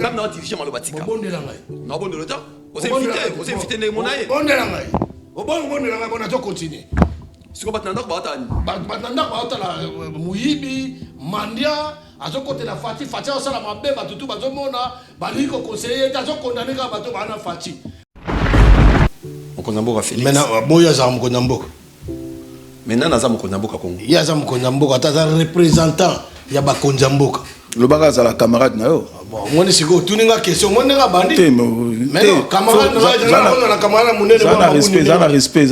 Quand on a dirigé le Vatican. On a bon de l'autre. On s'est invité les monaïs. On est là. On a continué. Ce qu'on va t'entendre, Mouyibi, Mandia, à ce côté la Fati, Fati, on s'en a mabé, Batutu, Bazomona, Baliko conseiller, t'as condamné à Bato, Bana Fati. On connaît Félix. Maintenant, Boya Zam Konambo. Maintenant, nous avons Konambo Congo. Yazam Konambo, t'as un représentant, Yaba Konjamboka. Le bagage à la camarade, non? Bon, moi, je suis tout une question. Moi, je suis bandit. Mais non, camarade, la camarade, mon respect, respect.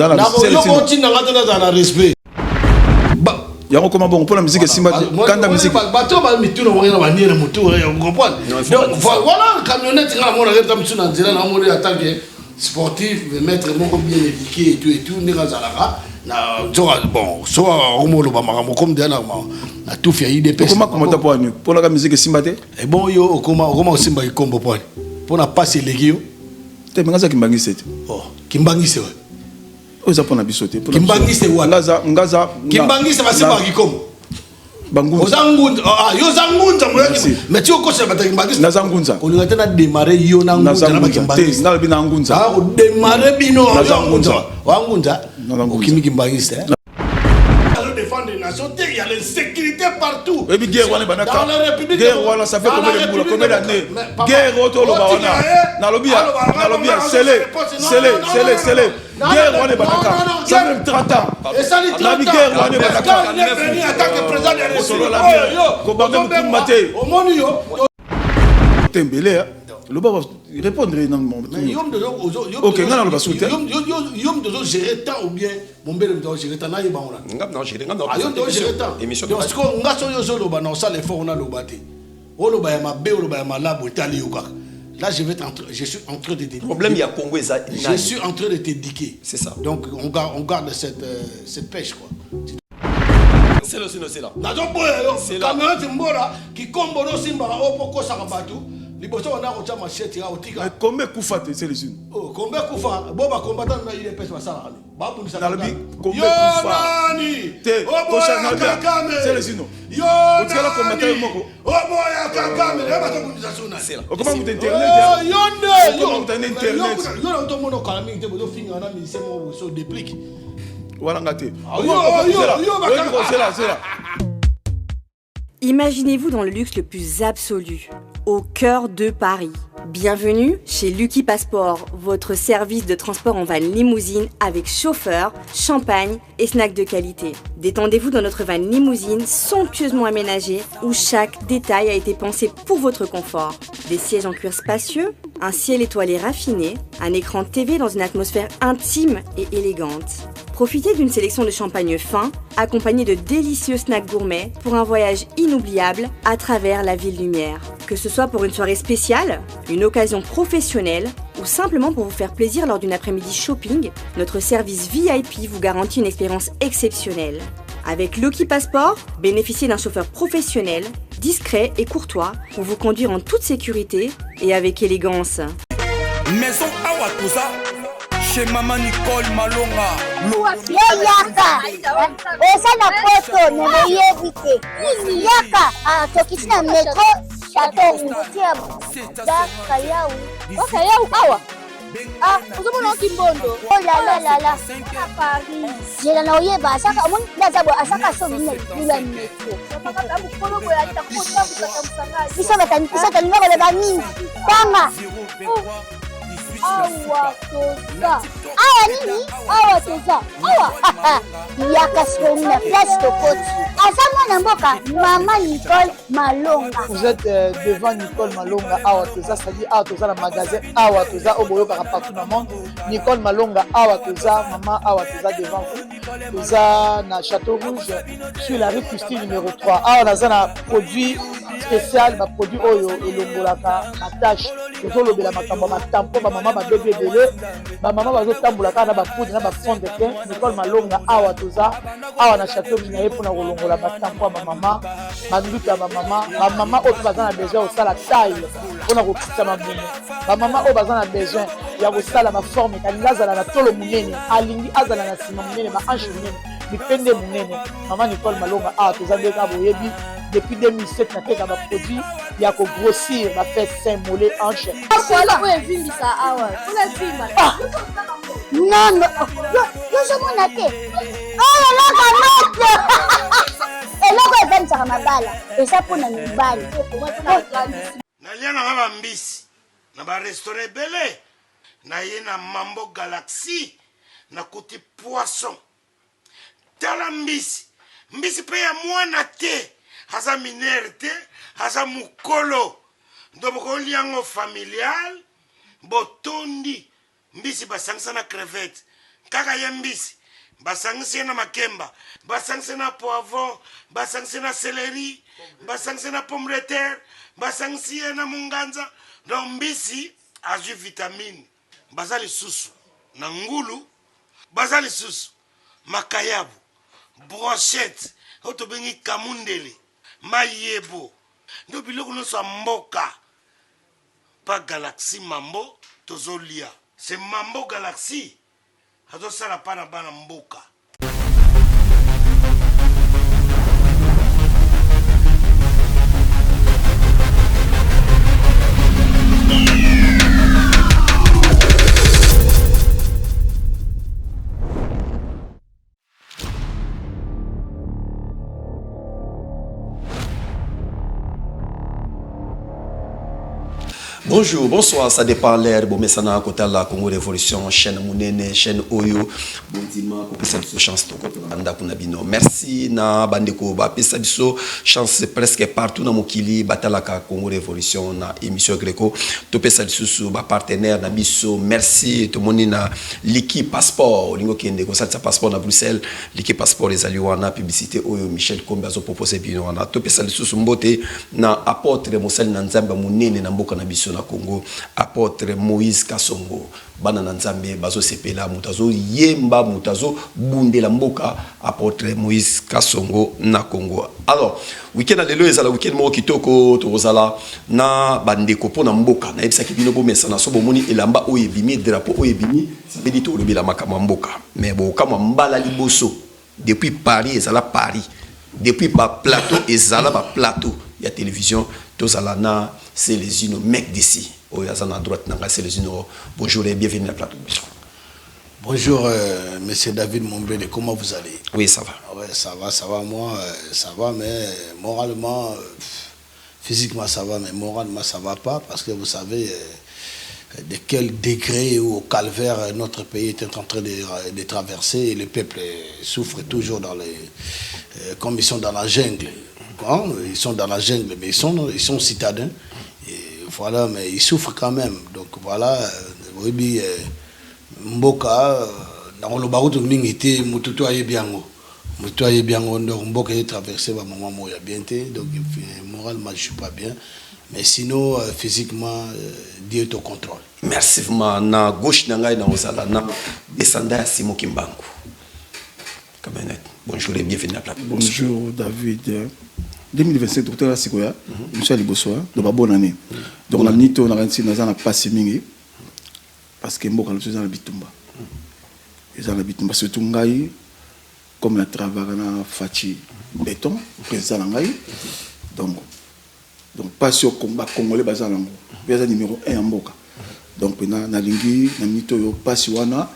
Il y a comment bon pour la musique et Simba quand la musique bateau va me tourner on va venir me tourner on comprend donc voilà camionnette là mon arrête tam suna nzela na mon attaque sportif mettre mon bien éduqué et tout nega zalaka na bon soit on lo ba makambo comme de na tout fait IDP comment ta pour la musique et Simba et bon yo comment Simba ikombo pour na passer legio te mengaza kimbangise oh kimbangise ouais oza pona bisote kimbangise wa ngaza kimbangise basimba kikomo bangunza ozangunza yo zangunza moyaki mais tu okose bata kimbangise na zangunza olinga tena démarrer yo na ngunza na kimbangise na bina ngunza o démarrer bino na zangunza wangunza okimi kimbangise défendre les nations, il y a l'insécurité partout. Et puis guerre dans la République. Guerre ça fait combien d'années? Guerre autour le bawana. Na lobia, c'est guerre wana banaka. Ça même 30 ans. Et ça dit 30 ans. Guerre wana banaka. Il est venu en tant que président de la République. Ko bambe kumate. Au monde yo. Tembele le baba répondre non OK ngana le basouté yom de gérer temps ou bien mon bel de gérer temps na yeba ona non gérer temps émission donc ce qu'on ngaso yo zo lo ba na ça l'effort on a lo baté o lo ba ya mabe o lo ba ya malabo tali yo ka là je suis en train de t'éduquer problème il y a Congo je suis en train de t'éduquer c'est ça donc on garde cette pêche quoi c'est là na zo boya caméra timbola qui combo no simba o poko sakabatu. Combien kufa c'est les unes? Oh, combien kufa? Bon, bah, combattant, il est pêche à ça. Combien kufa? C'est les unes. Yo, comment vous internet? Imaginez-vous dans le luxe le plus absolu, au cœur de Paris. Bienvenue chez Lucky Passport, votre service de transport en van limousine avec chauffeur, champagne et snacks de qualité. Détendez-vous dans notre van limousine somptueusement aménagée où chaque détail a été pensé pour votre confort. Des sièges en cuir spacieux, un ciel étoilé raffiné, un écran TV dans une atmosphère intime et élégante. Profitez d'une sélection de champagne fin, accompagné de délicieux snacks gourmets pour un voyage inoubliable à travers la ville lumière. Que ce soit pour une soirée spéciale, une occasion professionnelle ou simplement pour vous faire plaisir lors d'une après-midi shopping, notre service VIP vous garantit une expérience exceptionnelle. Avec Lucky Passport, bénéficiez d'un chauffeur professionnel, discret et courtois pour vous conduire en toute sécurité et avec élégance. Maison Awatusa. Chez Maman Nicole Malonga. Yaka. Esa na poto ne yebite. Yaka. Ah, tokisi na metro Château Rouge. Daka yau. Okay, yau awa. Ah, uzomona kimbondo. Oh la la. À Paris. Jela na oyeba asaka mon nazabo asaka so ni la metro. Papa tabu kolo boya takota kusakamsanga. Bisa talinga le bani. Tanga. Awa toza. Awa nini? Awa toza. Awa. Yaka sona place de côte. Asama na mboka Maman Nicole Malonga. Vous êtes devant Nicole Malonga. Awa toza, c'est-à-dire Awa toza la magasin. Awa toza au boyo partout dans le monde. Nicole Malonga. Awa toza, maman Awa toza devant vous. Toza na Château Rouge sur la rue Custine numéro 3. Awa naza na produit spécial, ba produit oyo elongolaka na tâche. Tozo lobela makambo matampo ba maman ba bébé belé. Ba maman bazo tambulaka na ba poudre na ba fond de teint. Nicole Malonga Awa toza. Awa na Château Rouge na yepona kolongola batampo ba maman. Banduka ba maman oyo bazana besoin au sala taille. Pona ko kitsa mabune. Ba maman oyo bazana besoin ya ko sala ma forme kanilazala na tolo munene. Alingi azala na sima munene ma hanche munene. Dipende munene. Maman Nicole Malonga Awa toza ndeka boyebi depuis 2007 nateka baproduit ya kogrossir bafait sein mollet hanche non yozomona te oyo eloko moto eloko evanisaka mabala eza mpona mibali nalia nanga bambisi na barestaurant ebele naye na Mambo Galaxy nakuti poisson tala mbisi mpe ya mwana te aza minere te aza mukolo ndoboko liango familial botondi mbisi basangisa na crevette kaka ye mbisi basangisi na makemba basangisi na poivron basangisi na céleri basangisi na pomme de terre basangisi na munganza donc mbisi azwi vitamine baza lisusu na ngulu baza lisusu makayabu brochette oto bengi kamundele mayebo ndo biloko nyonso ya mboka pa Galaxy Mambo tozolia c'est Mambo Galaxy azosala pa na bana mboka. Bonjour, bonsoir, ça dépend l'air. Bon, mais ça n'a côté la Congo Révolution, chaîne Mounene, chaîne Oyo. Bon dimanche, pour cette chance de Nabino. Merci na bandeko ba pesa biso chance presque partout na mokili batalaka Congo Révolution na émission Greco. To pesa biso ba partenaire na biso. Merci to moni na Liki Passeport, lingo kende ko sa passeport na Bruxelles. Liki Passeport les aliwana publicité Oyo Michel Kombe azo proposer bino na to pesa biso mbote na apôtre Mosel na Nzamba Munene na mboka na biso na Congo, apôtre Moïse Kasongo bana na Nzambe bazo sepela mutazo yemba mutazo bundela mboka apôtre Moïse Kasongo na Congo. Alors week-end à lelo ezala week-end mo kitoko tozala na bandeko pona mboka na ebisa kibino bo mesa na sobo moni elamba oyebimi drapeau oyebimi bedito olobela makama mboka mais bo kama mbala liboso depuis Paris ezala Paris depuis ba plateau ezala ba plateau ya télévision tozala na c'est les unes mec d'ici. À droite, c'est les unes. Bonjour et bienvenue à la plateau. Bonjour, monsieur David Mombele, comment vous allez? Oui, ça va. Ouais, ça va, moi, ça va, mais moralement, physiquement, ça va, mais moralement, ça va pas, parce que vous savez de quel degré ou calvaire notre pays est en train de traverser, et le peuple souffre toujours dans les, comme ils sont dans la jungle. Hein? Ils sont dans la jungle, mais ils sont citadins. Voilà, mais ils souffrent quand même. Donc voilà, oui, Mboka, dans le barreau de Mingité, Moututo Ayebiango. Moututo Ayebiango, Mboka est traversé par mon maman, il y a bien été. Donc moralement, je ne suis pas bien. Mais sinon, physiquement, Dieu est au contrôle. Merci, na gauche, na na descendant Simon Kimbangu. Bonjour et bienvenue à la plateau. Bonjour David. 2025, docteur Asikoya, monsieur Libosoa, donc bonne année. Donc la minute on a réussi dans la passe mingi parce que moi quand je suis dans la bitumba, ils ont la bitumba surtout ngai comme la travail na fachi béton président ngai donc pas sur combat congolais bazan lango, bazan numéro 1 en mboka. Donc na lingi na minute yo passe wana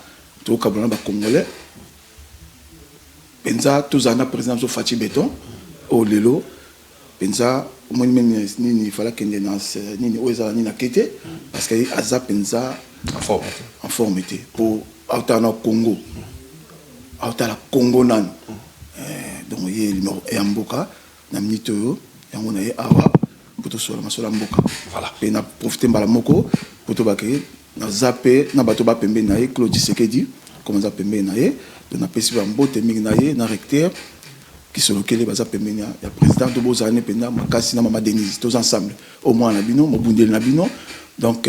to kabana ba congolais penza tous ana président sur fachi béton au lelo penza il fallait que nini oza ni na kete parce que aza penza en forme pour autour Congo autour la Congo nan donc il est numéro 1 mboka na minute yo yango na ye awa pour to sola masola mboka voilà et na profiter mbala moko pour to baké na zappé na bato ba pembe na ye Claude Sekedi comme za pembe na ye na pesi ba mbote mingi na ye na recteur qui sont localisés baza pemenia ya président de Bozane pena makasi na mama Denise tous ensemble au moins na bino mobundeli na bino donc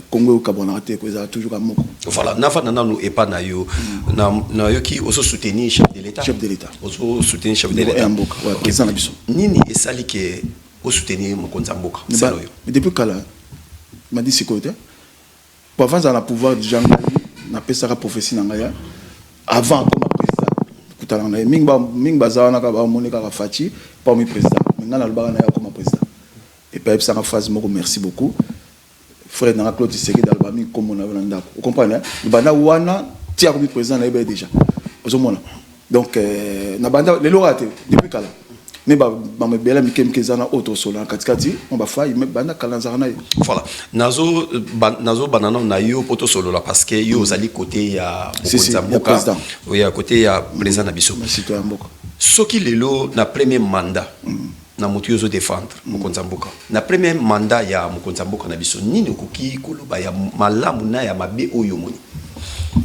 Congo kabona te ko za toujours amoko voilà na fa na no e pa na yo na yo qui oso soutenir chef de l'état oso soutenir chef de l'état mboka ouais président na biso nini esali ke o soutenir mokonza mboka c'est loyo mais depuis kala m'a dit c'est côté pour avant dans le pouvoir de Jean na pesa prophétie na ngaya avant comme président talanga ming baza na ka ba monika ka fachi pas mi président maintenant na lobaka na ya comme président et puis ça ma phase moko merci beaucoup frère na Claude Tshisekedi dans le comme on a ndako vous comprenez bana wana tia comme président na ebe déjà ozomona donc na banda le lorate depuis kala mais ba me bela mikemke zana autre solo en katikati on va faire mais banda kala nzana voilà nazo banana na yo poto solo là parce que yo zali côté ya président oui à côté ya président na biso citoyen mboka soki lelo na premier mandat na motu yo zo défendre mokonza mboka na premier mandat ya mokonza mboka na biso nini okoki koloba ya malamu na ya mabe oyo moni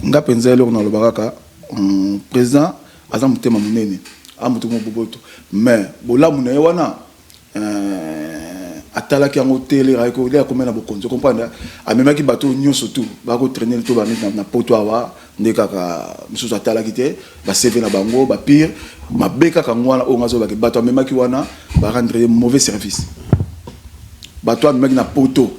nga penza lelo na lobaka président aza mutema munene amutu mo boboto mais bolamu na wana atala ki yango tele ra ko le komena bokonzo comprendre amemaki bato nyonso tout ba ko traîner to ba na poto awa ndeka ka mususu atala ki te ba CV na bango ba pire mabeka ka ngwana o ngazo ba ke bato amemaki wana ba rendre mauvais service bato amemaki na poto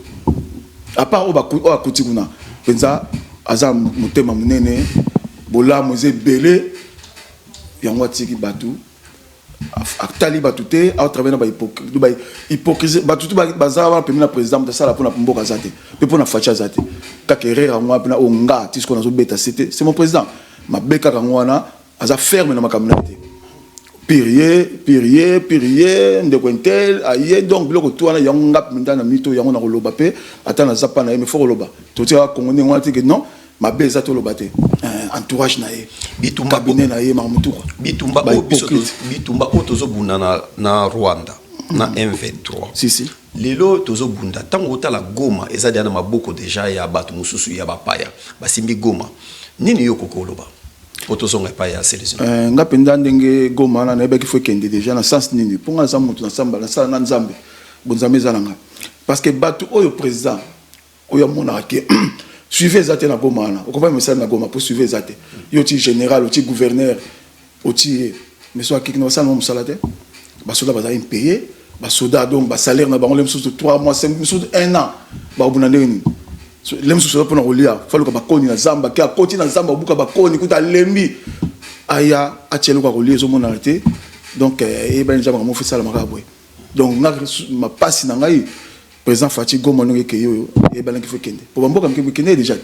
à part o ba o akuti kuna penza aza mutema munene bolamu zebele yango atiki batu atali batu te a travers na hypocrisie batu tu bazaba pemina président de sala pona mboka zate pe pona facha zate ka kerera ngwa pena onga tisko na zo beta c'est mon président mabeka ka ngwana aza ferme na makamna te pirier ndekwentel aye donc biloko to wana yango ngap minda na mito yango na koloba pe atana zapa na me fo koloba to tia kongo ngwa te que non ma beza to lobate entourage na ye bitumba cabinet na ye mamutu bitumba otozo bunda na Rwanda na M23 si lelo tozo bunda tango tala Goma ezadi na maboko déjà ya batu mususu ya bapaya basimbi Goma nini yo kokoloba otozo nga paya selection nga penda ndenge Goma na ebeki fo kende déjà na sens nini ponga za mutu na samba na sala na nzambe bonzambe zalanga parce que batu oyo président oyo mona ke suivez Zate na Goma na on va me ça na Goma pour suivre Zate yo ti général ti gouverneur ti mais soit qui no ça no musalate ba soda ba impayé ba soda donc ba salaire na bango le sous 3 mois 5 mois 1 an ba bunande ni le sous pour na rolia fallu ka ba koni na zamba ki akoti na zamba buka ba koni kuta lembi aya achelo ka rolia zo mona te donc e ba njama mo fisa la makabwe donc ma passe na ngai président Fati Goma no ke yo e balangi fo kende po bamboka mke kende déjà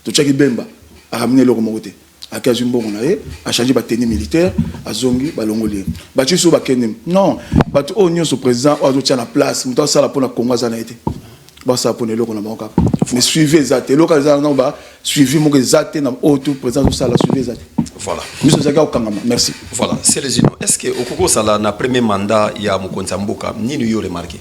to chaki bemba a ramener le remonté a kazu mbongo na ye a changer ba tenue militaire a zongi ba longoli ba tu so ba kende non ba to onyo so président o zo tia na place muta sala pona Congo za na été ba sa pona loko na banka mais suivez Zate local za na ba suivi mo ke Zate na auto président so sala suivez Zate voilà monsieur Zaga okangama merci voilà c'est les unes est-ce que okoko sala na premier mandat ya mokonza mboka nini yo remarqué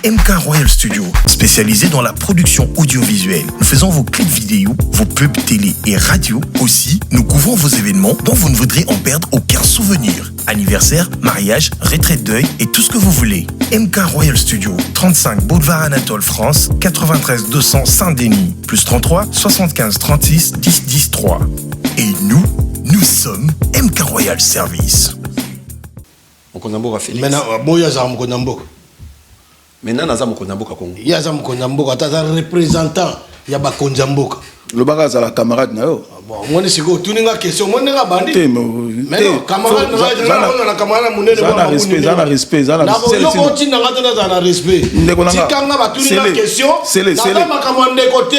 MK Royal Studio, spécialisé dans la production audiovisuelle. Nous faisons vos clips vidéo, vos pubs télé et radio. Aussi, nous couvrons vos événements dont vous ne voudrez en perdre aucun souvenir. Anniversaire, mariage, retraite deuil et tout ce que vous voulez. MK Royal Studio, 35 Boulevard Anatole France, 93 200 Saint-Denis, plus 33 75 36 10 10 3. Et nous sommes MK Royal Service. Mokonamboka Félix. Maintenant, boya za Mokonamboka. Maintenant naza Mokonamboka Congo. Ya za Mokonamboka ta représentant ya ba Konjamboka. Le baga za la camarade na yo. Bon, moi c'est ko tuninga question, moi nga bandi. Mais non, camarade na camarade munene za na respect. Na yo ko tina ngata za na respect. Tikanga ba tuninga question. Na ma kamande côté.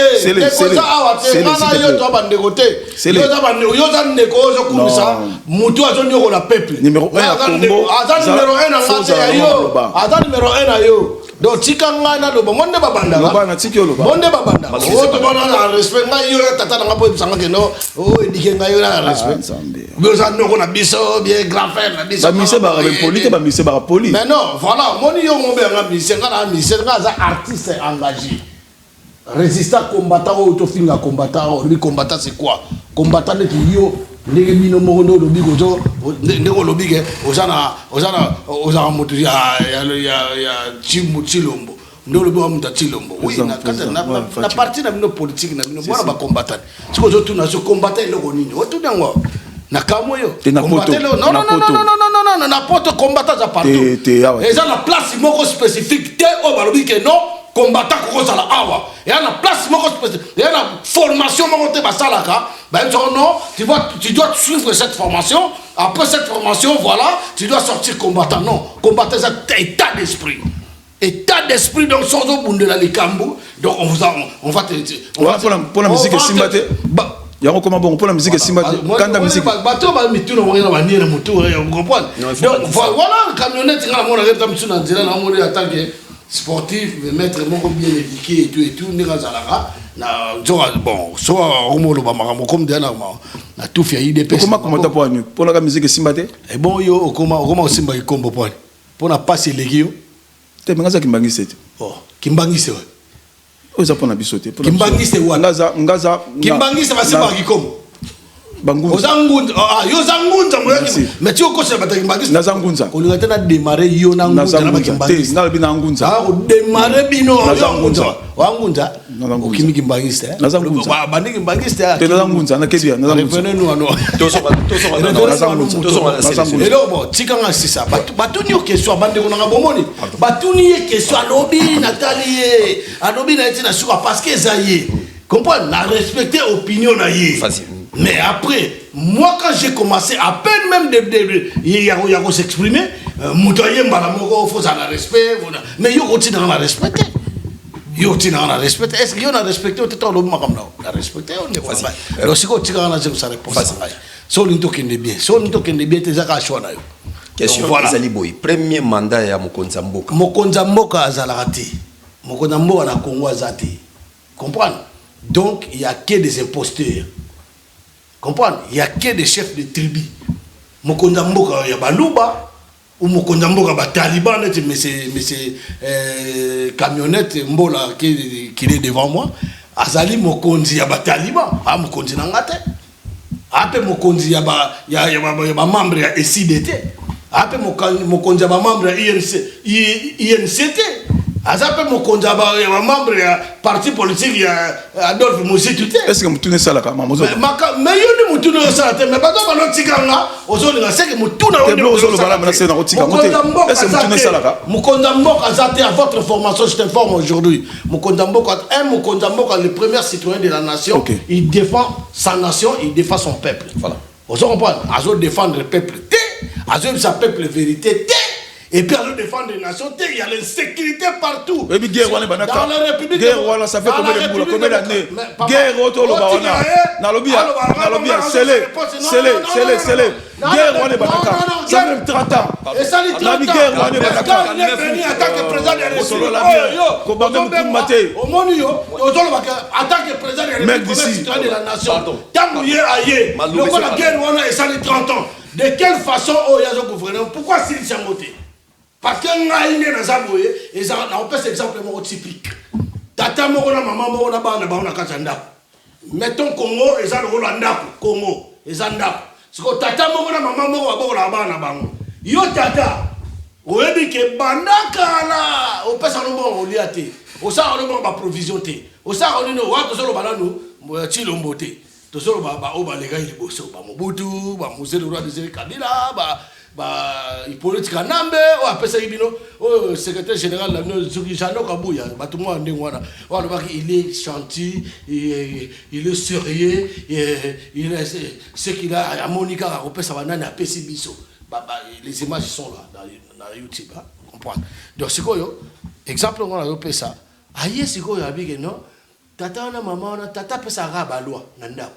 Ko za awa te ngana yo to bande côté. Yo za ndeko zo kumisa. Mutu azo nyoko la peuple. Numéro 1 ya Congo. Aza numéro 1 na ngata ya yo. Aza numéro 1 na yo. Donc tikanga na loba monde babanda. Loba na tikyo loba. Monde babanda. O to bana na respect nga yo tata nga po sanga ke no. O edike nga yo na respect. Yo za no na biso bien grand frère na biso. Ba mise ba politique ba mise ba politique. Mais non, voilà, moni yo ngombe nga mise nga za artiste engagé. Résistant combattant ou to finga combattant, lui combattant c'est quoi? Combattant de yo ndenge bino moko ndo lobi ko ndeko lobi ke ozana moto ya Chilombo ndo lobi wa muta Chilombo oui na parti na bino politique na bino bona ba combattant siko zo tuna so combattant loko nini o tuna ngo na kamo yo combattant non na poto combattant za partout et ça la place moko spécifique te o ba lobi ke non combattant ko sala awa et na place moko spécifique et na formation moko te ba salaka Ben non, tu dois suivre cette formation. Après cette formation, voilà, tu dois sortir combattant. Non, combattant, c'est état d'esprit. État d'esprit, donc sans au bout de la Likambu. Donc on va te. Pour la musique, c'est Simbaté. Il y a comment bon pour la musique, c'est Simbaté. Quand la musique. Bateau, va mettre tout le monde dans la manière, vous comprenez? Donc voilà, camionnette, on a regardé sur Nanzela, on a attaqué sportif, mettre mon bien éduqué et tout, Nirazalaga. Bon, soit Romo Lobama, comme Diana, na tout fait IDP. Comment t'as pour la musique, c'est Simbaté? Et bon, yo, comment Simba est combo point. Pour la passer les guillemets. T'es bien ça qui m'a dit. Oh, Kimbangi c'est ouais. Oh, ça pour la bisoté. Kimbangi c'est ouais. Ngaza. Kimbangi c'est pas Simba qui comme. Bangunza. Ozangunza. Ah, yo Zangunza moi. Mais tu connais pas Kimbangi. Nazangunza. On a été démarrer yo Nangunza na Kimbangi. Na bina Ngunza. Ah, on démarrer bino. Nazangunza. Wangunza. Okimi Kimbangi c'est. Nazangunza. Ba bandi Kimbangi c'est. Te Nazangunza na kebia. Nazangunza. Revenez-nous à nous. Nazangunza. Et là bon, tikanga c'est ça. Batuni question bande ko na bomoni. Batuni question alobi Nathalie. Alobi na été na suka parce que zaye. Comprends, na respecter opinion na yé. Mais après, moi quand j'ai commencé, à peine même il y a s'exprimer, Moutaye Mbalamoko, faut ça la respect, mais yo continue à la respecter. Yo continue à la respecter. Est-ce que yo a respecté au temps l'homme comme là? La respecter on est pas. Alors si tu as sa réponse. So l'into kende bien. So l'into kende bien tes aka choix na yo. Question Ezali Boy. Premier mandat ya Mokonza Mboka. Mokonza Mboka azalati. Mokonza Mboka na Congo azati. Comprendre? Donc il y a que des imposteurs. Comprendre? Il n'y a que des chefs de tribu. Mokonza Mboka ya Baluba ou Mokonza Mboka ba Taliban, mais c'est camionnette Mbola qui est devant moi. Azali Mokonzi ya ba Taliban, ah Mokonzi nangate. Après Mokonzi ya ba membre ya SIDT. Après Mokonzi ya ba membre ya INCT. Azape Mokonza ba membre ya parti politique ya Adolphe Moussy. Est-ce que Moutune Salaka Mamozo? Mais yo ni Moutune Salaka, mais pas dans notre tiganga, ozoli c'est que Moutune Est-ce que Moutune Salaka? Mokonza Mboka azate à votre formation, je t'informe aujourd'hui. Mokonza Mboka le premier citoyen de la nation, okay. Il défend sa nation, il défend son peuple. Voilà. Vous comprenez? Azo défendre le peuple, azo sa peuple vérité. Et puis à nous défendre les nations, il y a l'insécurité partout. Dans la République. Guerre, ça fait combien d'années? Guerre, Guerre, ça fait même 30 ans. Et ça dit 30 ans. Quand il est venu en tant que président de la République, en tant que président de la République, citoyen de la nation, tant qu'il y a ailleurs, la guerre, ça dit 30 ans. De quelle façon, il y a un gouvernement? Pourquoi s'il s'est monté? Parce que on peut exemple typique. Tata moko na maman moko na bana ba na katanda. Mettons Congo et ça le Rwanda Congo et Zanda. Parce que tata moko na maman moko ba na bana bango. Yo tata. Oyebi ke bandaka la on peut ça no bon oliate. O ça on ba provision te. O ça on no wa to solo balano chilo mbote. To solo ba o ba lega ile boso ba Mobutu, ba Musée roi de Kabila, il politique Nambe ou après ça il secrétaire général de Jano Kabouya il est gentil, il est sérieux, il est ce qu'il a à Monica à repérer sa banane à Pessibiso. Les images sont là dans YouTube, comprendre. Donc c'est quoi exemple on a repéré ça. Aïe c'est quoi il non tata na maman na tata pesa raba loi nanda.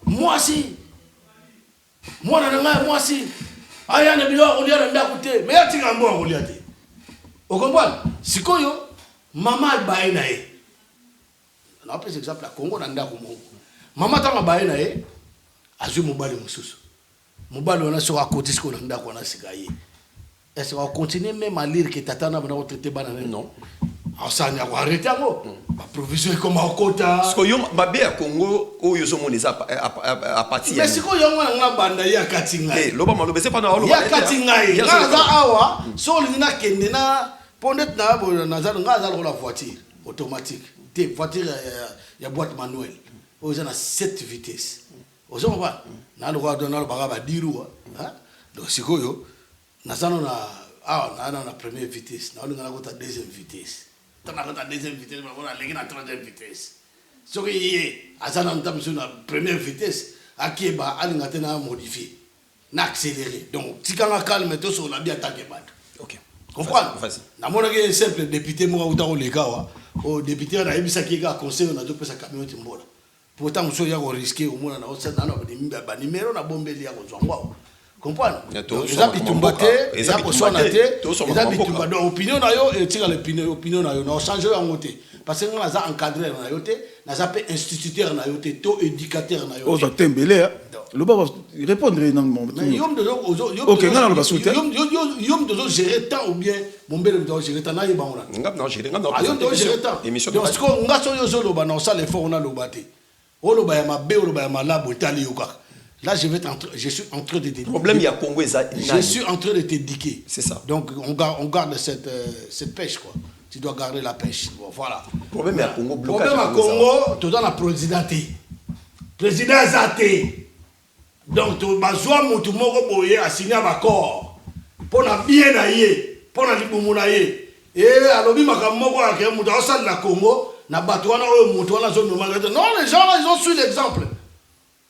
Moi si aya na bilo on dia nda kote mais ya tinga mbo on dia te o comprendre sikoyo mama bae na e na par exemple la Congo na nda ko mo mama tanga bae na e azu mobali mususu mobali ona so akoti siko na nda ko na sikaye est-ce qu'on continue même à lire que tata na bana traiter bana non ça n'a pas arrêté ngo ba provision comme à kota parce que yo babé à Congo o yo zo moneza à partir mais siko yo nga banda ya katinga eh loba malobe c'est pas na ya katinga ya za awa so lina kende na pondet na bo na za nga za la voiture automatique des voitures ya boîte manuelle o za na 7 vitesses o zo ba na lo do na lo ba diru hein donc siko yo na za na na première vitesse na lo nga na kota deuxième vitesse. Tu as la deuxième vitesse, on a la troisième vitesse. Ce qui est, à la première vitesse, à qui est modifié, accéléré. Donc, si on a calme, on a bien attaqué. Ok. Comprendre? Je suis simple député, moi, au député, on a eu ça qui est conseil, on a deux sa camionnette. Pourtant, on a risqué au moins, on a numéro, on a bombé les gens. Comprendre? Les habitants battent, les habitants sont natés, les habitants battent. L'opinion n'a pas été, l'opinion n'a pas changé en côté. Parce que nous avons encadré, nous avons instituteur, nous avons éducateur. Nous avons tembélé. Le bas répondre non mon. Ok, non non pas soutenir. Yom dozo gérer temps ou bien mon bel dozo gérer temps na yeba on a. Non gérer non. Yom dozo gérer temps. Donc ce qu'on nga so yo zo lo ba na ça l'effort on a lo baté. O lo ba ya mabe o lo ba ya malabo tali yo ka. Là je suis en train de te problème il y a Congo je suis en train de t'éduquer. C'est ça. Donc on garde cette pêche quoi. Tu dois garder la pêche. Bon, voilà. Problème à Congo blocage. Problème à Congo, tu dois la présidenté. Président Zate. Donc tu vas mutu moko boye a signé un accord pour la bien aillé, pour la libumu aillé. Et alobi makamoko a ke mutu osal na Congo, na batwana o mutu na zone normale. Non, les gens là, ils ont suivi l'exemple.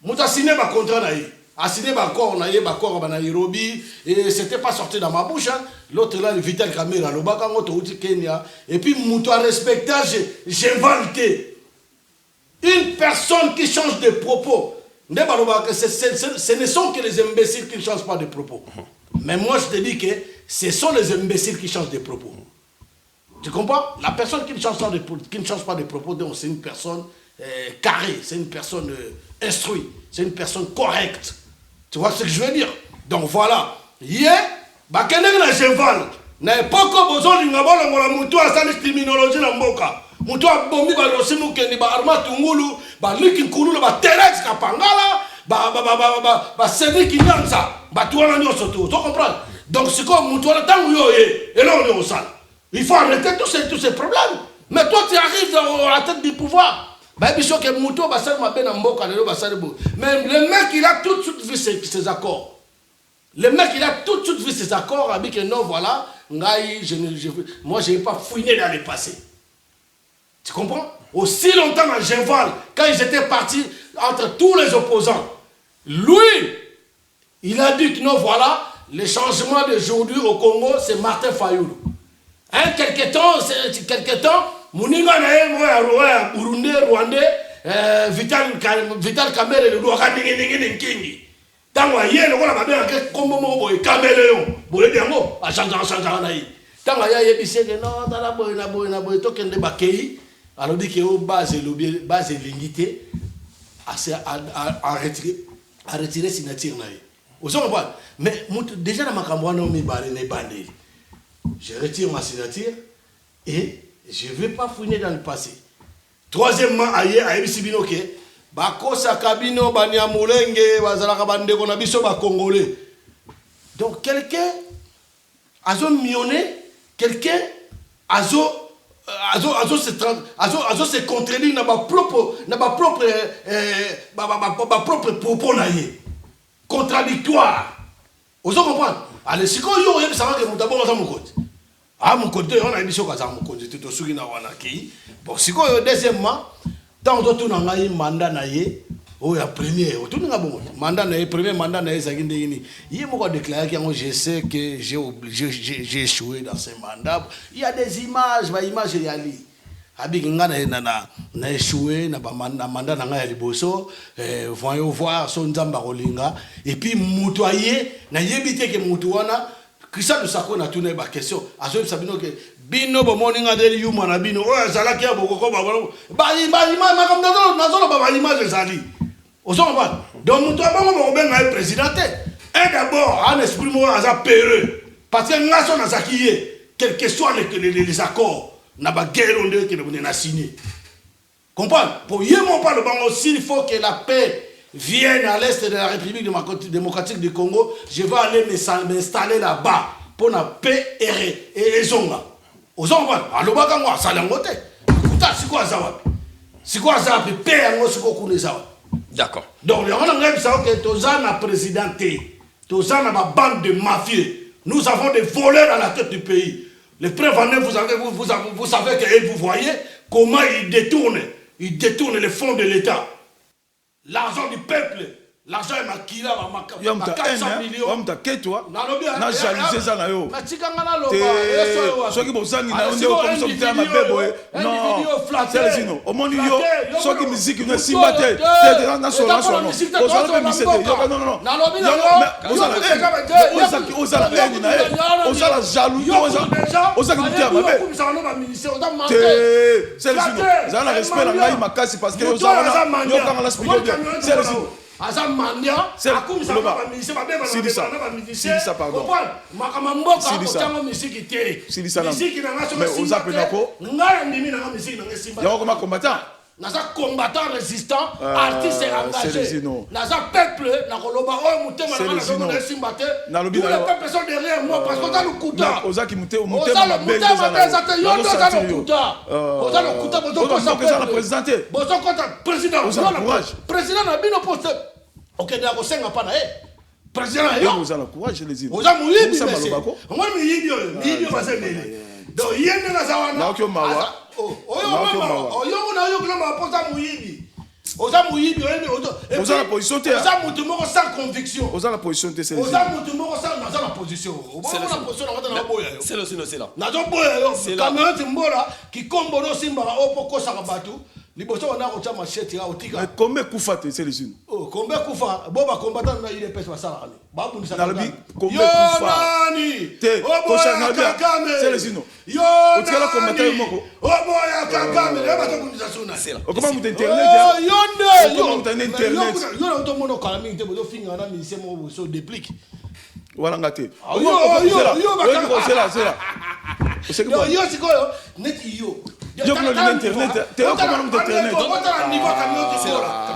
Mutu a signé un contrat na yé. A signé un accord na yé, accord na Nairobi et c'était pas sorti dans ma bouche hein. L'autre là, le Vital Kamera, le Bakangoto Uti Kenya. Et puis, Moutou a respecté, j'ai validé. Une personne qui change de propos. Ce ne sont que les imbéciles qui ne changent pas de propos. Mais moi, je te dis que ce sont les imbéciles qui changent de propos. Tu comprends? La personne qui ne change pas de propos, c'est une personne carrée, c'est une personne instruite, c'est une personne correcte. Tu vois ce que je veux dire? Donc voilà. Bakende na cheval na epoko bozolinga bolongola mutu asali criminologie na mboka mutu abomi ba losimu kendi ba arma tungulu ba liki nkulu ba telex kapangala ba sedi kinyanza ba tuana nyoso tu comprendre. Donc c'est comme mutu na tangu yo et là on est au sale. Il faut arrêter tous ces problèmes. Mais toi tu arrives à la tête du pouvoir. Ba biso ke mutu ba sali mabe na mboka lelo ba sali bo. Mais le mec il a tout de suite vu ses accords. Le mec, il a tout de suite vu ses accords, a dit que non, voilà, moi, je n'ai pas fouiné dans le passé. Tu comprends? Aussi longtemps dans Genval, quand ils étaient partis entre tous les opposants, lui, il a dit que non, voilà, le changement d'aujourd'hui au Congo, c'est Martin Fayoulou. Hein, quelque temps, Mouninga Nae, Burundi, Rwandais, Vital Kamere, le Douaka Nkingi. Tant que yé le voilà ma bien comme mon boy caméléon boy diamo a changer na yi tant que yé bisé que non dans la boy to kende bakei alors dit que au base l'unité à retirer signature na yi vous comprenez mais déjà na makambo na mi balé ne bandé je retire ma signature et je vais pas fouiner dans le passé. Troisièmement ayé bisibino que bakosa kabino banya mulenge bazalaka bandeko na biso ba congolais. Donc quelqu'un azo mionné, quelqu'un azo se contredire na ba propre propos na ye. Contradictoire. Vous comprenez? Allez siko yo yeb sanga ke mutabonga za mukoti. Ah mukoti on a biso ka za mukoti to suki na wana ki. Bon siko yo deuxièmement tant que tout a mandat naïe, ou la première, tout n'a bon mandat naïe, premier mandat naïe, ça qui il m'a déclaré que je sais que j'ai échoué dans ce mandat. Il y a des images, des images il y a li. Abi na échoué, na mandat na ngai liboso, voyons voir son nzamba rolinga et puis mutoyer na yebité que mutuana Christian Lusako na tourné ba question. Azo sabino que bino bo moninga de yuma na bino o zala kia bokoko ba image zali. Ozo ba donc muto bango bo benga présidenté. Et d'abord un esprit mo aza peureux parce que ngaso na zakiye quel que soient les accords na ba guerre onde que ne na signé. Comprendre? Pour yemo pas le bango s'il faut que la paix viennent à l'est de la République démocratique du Congo, je vais aller m'installer là-bas pour la paix et zonga. Aux hommes, à l'Obakango, ça l'a monté. C'est quoi ça? C'est quoi ça? Paix, c'est quoi ça? D'accord. Donc, on a dit que Tozan a présidenté, Tozan a une bande de mafieux. Nous avons des voleurs à la tête du pays. Les preuves en est, vous savez que vous voyez comment ils détournent ils détournent les fonds de l'État. L'argent du peuple. L'argent est maquillé à 400 millions. On t'a toi. Na jalousé ça na yo. Soki bozangi na onde comme ça t'es ma bébé. Non. C'est les ino. Au monde yo, soki musique ne simba te. T'es na solo non. Ozala pe misete. Non non. Ozala eni na e. Ozala jaloux. Ozala ki t'es ma bébé. C'est les ino. Zana respect la ngai makasi parce que ozala yo kanga la spirituel. C'est les ino. Azam mandia, akum sa ba ministre ba beba na musicien. Si ça pardon. Makamamboka ko tanga musique té. Musique na ngaso mais aux apenako. Ngara ndimi na musique na ngesimba. Yako ma combattant. Naza combattant résistant, artiste engagé. Naza peuple na koloba o mutema na zo na simbate. Tous les peuples sont derrière moi parce que ça le kuta. Ozaki mutema mutema belle za. Yo do za le kuta. Oza le kuta bozo ko sa présidenter. Bozo ko ta président. Président na bino poste. Ok, d'accord, c'est un pana. Président, vous avez le courage, les îles. Vous avez mouillé, mais c'est. Moi, je va se mêler. Donc, il y a une raison. Non, que mawa. Vous avez la position. Vous avez sans conviction. Vous avez la position. Vous avez la position. C'est le sino, c'est là. C'est là. Qui combo simba au poko sarabatu. Liboso on a reçu machette ya otika. Mais combien kufa c'est les unes? Oh, combien kufa? Boba combattant na il est pèse masala. Babu na labi combien kufa? Nani? Te kocha na bien. C'est les unes. Yo. Otika la combattant moko. Oh boya kakame, ya bato kunisa suna. C'est là. Comment vous internet? Yonde. Comment vous internet? Yo na to mono kala mingi te bozo finga na ministère mo so déplique. Voilà ngate. Yo, c'est là. C'est que yo sikoyo net yo. Yo comment l'internet? T'es comment l'internet? C'est là.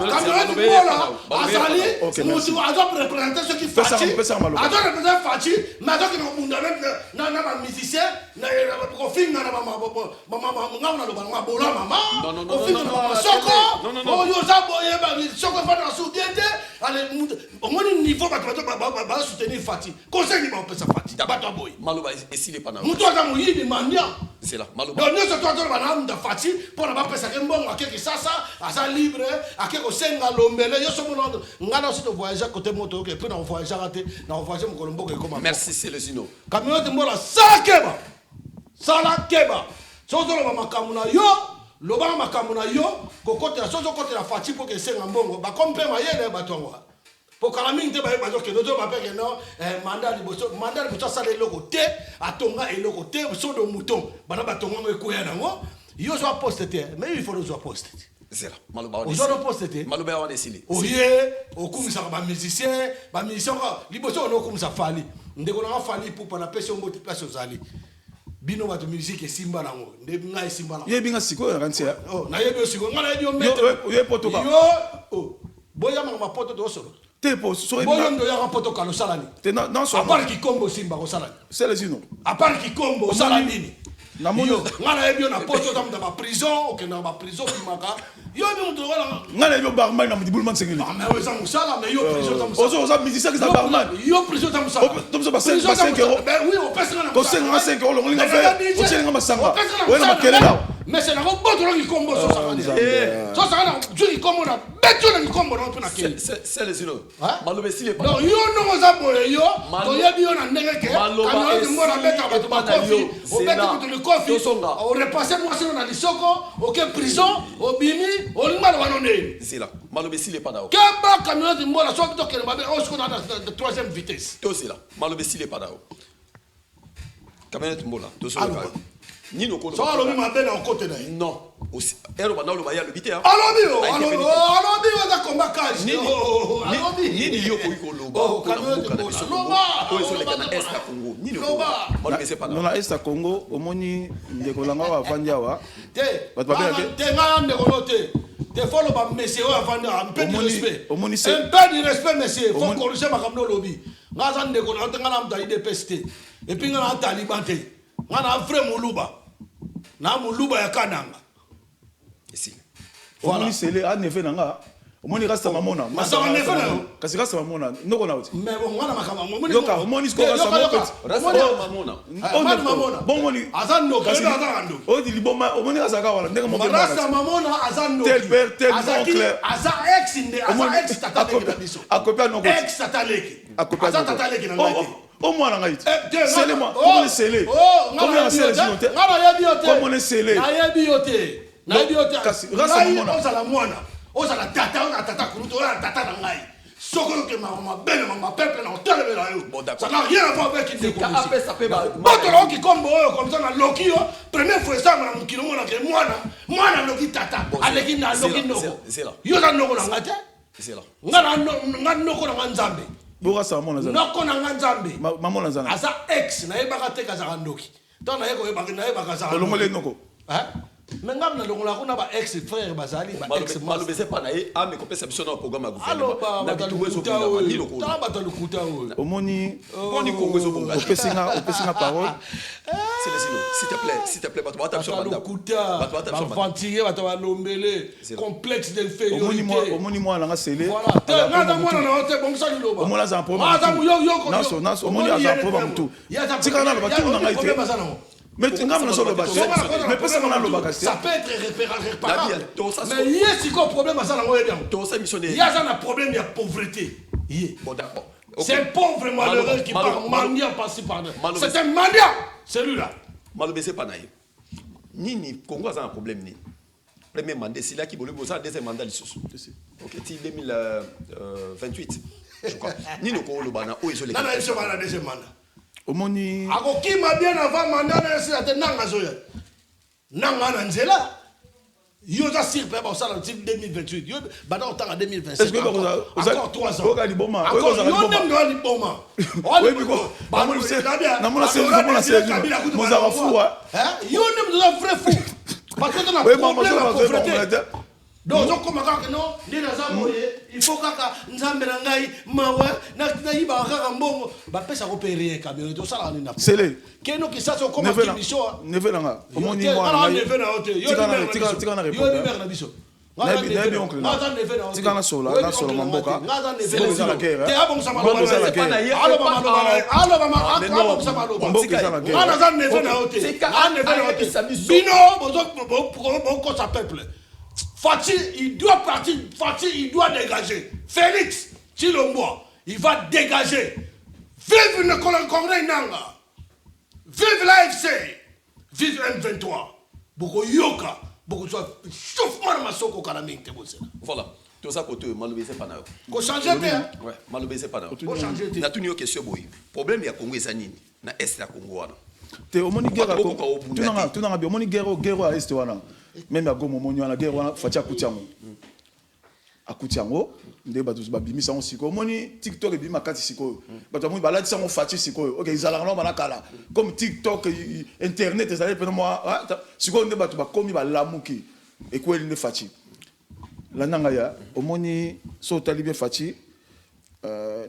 Da fati pour na pesa ke mbongo akeki sasa asa libre akeko senga lombele yo somo ngana aussi de voyager côté moto ke puis na voyager raté na voyager mo kolombo ke comme merci c'est le sino kamionete mbola sala keba sozo lo makamuna yo loba makamuna yo kokote sozo kote la fati pour ke senga mbongo ba kompe mayele batongo pour kalamingi te ba bazo ke dozo ba peke no mandat liboso sala eloko te atonga eloko te so de mouton bana batonga mo ekoya nango. Yo zo posté mais il faut zo posté. C'est là. Maluba on zo posté. Maluba on décidé. Oye, okumisa ba musicien liboso on okumisa fali. Ndeko na fali pour na pesa mboti place ozali. Bino ba to musique simba nango. Ngai simba nango. Yebinga siko ya kantia. Oh, na yebi siko. Ngana yebi o mete. Yo poto ba. Yo, boya ma poto do solo. Te po so boya ndo ya poto kalo salani. Te non so. À part qui combo simba ko salani. C'est les uno. À part qui combo salani. Na mono ngana ebio na poto tam da prison o ke na ba prison kimaka yo bi mutu wala ngana ebio barman na mudibulman sengeli mais we ça musala mais yo prison tam ozo musicien qui ça barman yo prison tam musala tom so ba 5 euros ben oui on pèse na ko 5 euros lo nginga fe o tsenga masanga we na makelela mais c'est na ko boto lo ki kombo so ça so ça na ju ki kombo na beto na ki kombo na pena ke c'est les uno malobe si le non yo no za boye yo to yebi yo na ndenge ke kanu yo ngona beta ba to ba kofi o beta ko kofi o repasser moi sur na lisoko ok prison o bimi o ngala wanone c'est là malobe si le pas dao keba camion de mbola so to ke ba o sko na de troisième vitesse to c'est là malobe si le pas dao camion de mbola to so ni no ko so alo mi ma bena o côté na non aussi ero ba na lo ba ya lo bité alo bi wa da komba kaji ni yo ko lo ba camion de mbola to so le kana est Congo ni no ba c'est pas non la est Congo omoni ndeko langa wa vandiawa te nga ndeko note te follow ba monsieur wa vandiawa un peu de respect un peu de respect monsieur faut corriger ma kamno lobby nga za ndeko na nga na mta IDPST et puis nga na taliban te nga na frère muluba ya kananga ici voilà c'est le a nefe nanga omoni rasta mamona masa on est là kasi rasta mamona ndoko na uti mais bon ngana makama omoni yoka omoni sko rasta mamona mamona bon moni azando kasi azando o di liboma omoni rasta ka wala ndenge mo rasta mamona azando tel père tel oncle aza ex inde aza ex tataleki na biso akopia noko ex tataleki aza tataleki na ngai au moins on a eu scellé moi comment on est scellé comment on est scellé comment on est scellé na biote osala mwana osala tata kuruto osala tata na ngai soko ke mama belle mama peuple na otelebela yo ça n'a rien à voir avec une découverte qui kombo comme ça na loki yo première fois ça na mukino mona ke mwana loki tata aleki na loki noko yo za noko na ngate c'est là ngana noko na nzambe Bora sa mona zana. Noko na nzambe. Mamona zana. Asa ex na yeba ka teka za ndoki. Tant na yeko yeba ka za. Longole noko. Hein? Mais ngam na longola kuna ba ex frère bazali ba ex malo bese pa na ye a me kopesa biso na programme gouvernement. Alors ba batalukuta ta batalukuta omoni Congo zo bonga. Opesinga parole. S'il te plaît, complexe d'infériorité. Omoni moi na scellé. Voilà. Nada moi na hote bon ça lilo ba. Omona za problème. Naso omoni za problème tout. Tika na ba tu na ngaite. Mais tu n'as pas le bâché. Mais pas seulement le bâché. Ça peut être réparable. Mais il y a si quoi problème à ça dans le bien. Il y a un problème il y a pauvreté. Bon d'accord. C'est un pauvre malheureux qui part mendiant par-ci par-là. C'est un mendiant, celui-là. Malobé pas naïf. Ni Congo a un problème ni. Premier mandat c'est là qui voulait bosser deuxième mandat l'issue. OK, 2028 je crois. Ni le Congo le bana o isolé. Non non, c'est pas la deuxième mandat. Omoni ako kima bien avant mandat na c'est ate nanga zoya nanga na nzela yo za sirpe ba ça en 2028 yo bana otanga en 2027 est-ce que encore 3 ans oka liboma yo nem do liboma oui biko ba mo se na mo se mo za fou hein yo nem do vrai fou parce que dans la problème la pauvreté donc comme kaka non ndi na za moye il faut kaka nzambe na ngai mawa na yiba kaka mbongo ba pesa ko pere camion to sala ni na sele keno ki sa so comme kimisho neve nanga omoni moi na neve na hote yo tika na yo ni mer na biso nebe oncle na tika na sola mamboka c'est la guerre te abon sama lo alo mama alo sama lo ana za neve na hote bino bozo ko sa peuple Fatih, il doit partir. Fatih, il doit dégager. Félix Chilombo, il va dégager. Vive le Congrès Nanga. Vive l'AFC. Vive M23. Beaucoup yoka. Beaucoup de chauffement de Masoko Kalaming. Voilà. Tout ça, côté Malobé, c'est pas là. Qu'on change de ouais, Malobé, c'est pas là. Qu'on change de na tuni yo question boy. Problème il y a Congo ezanini. Na est la Congo wana. Te omoni guerre tu n'as bien omoni guerre à est wana. Même à Gomo Monyo na guerre wana fatia kutiango. Akutiango nde bato babimisa on siko omoni TikTok ebima kati siko. Bato amoni baladi sango fatia siko. OK, ils allent na kala. Comme TikTok internet ezali pe moi siko nde bato bakomi balamuki. Ekweli nde fatia. La nanga ya omoni so talibé fatia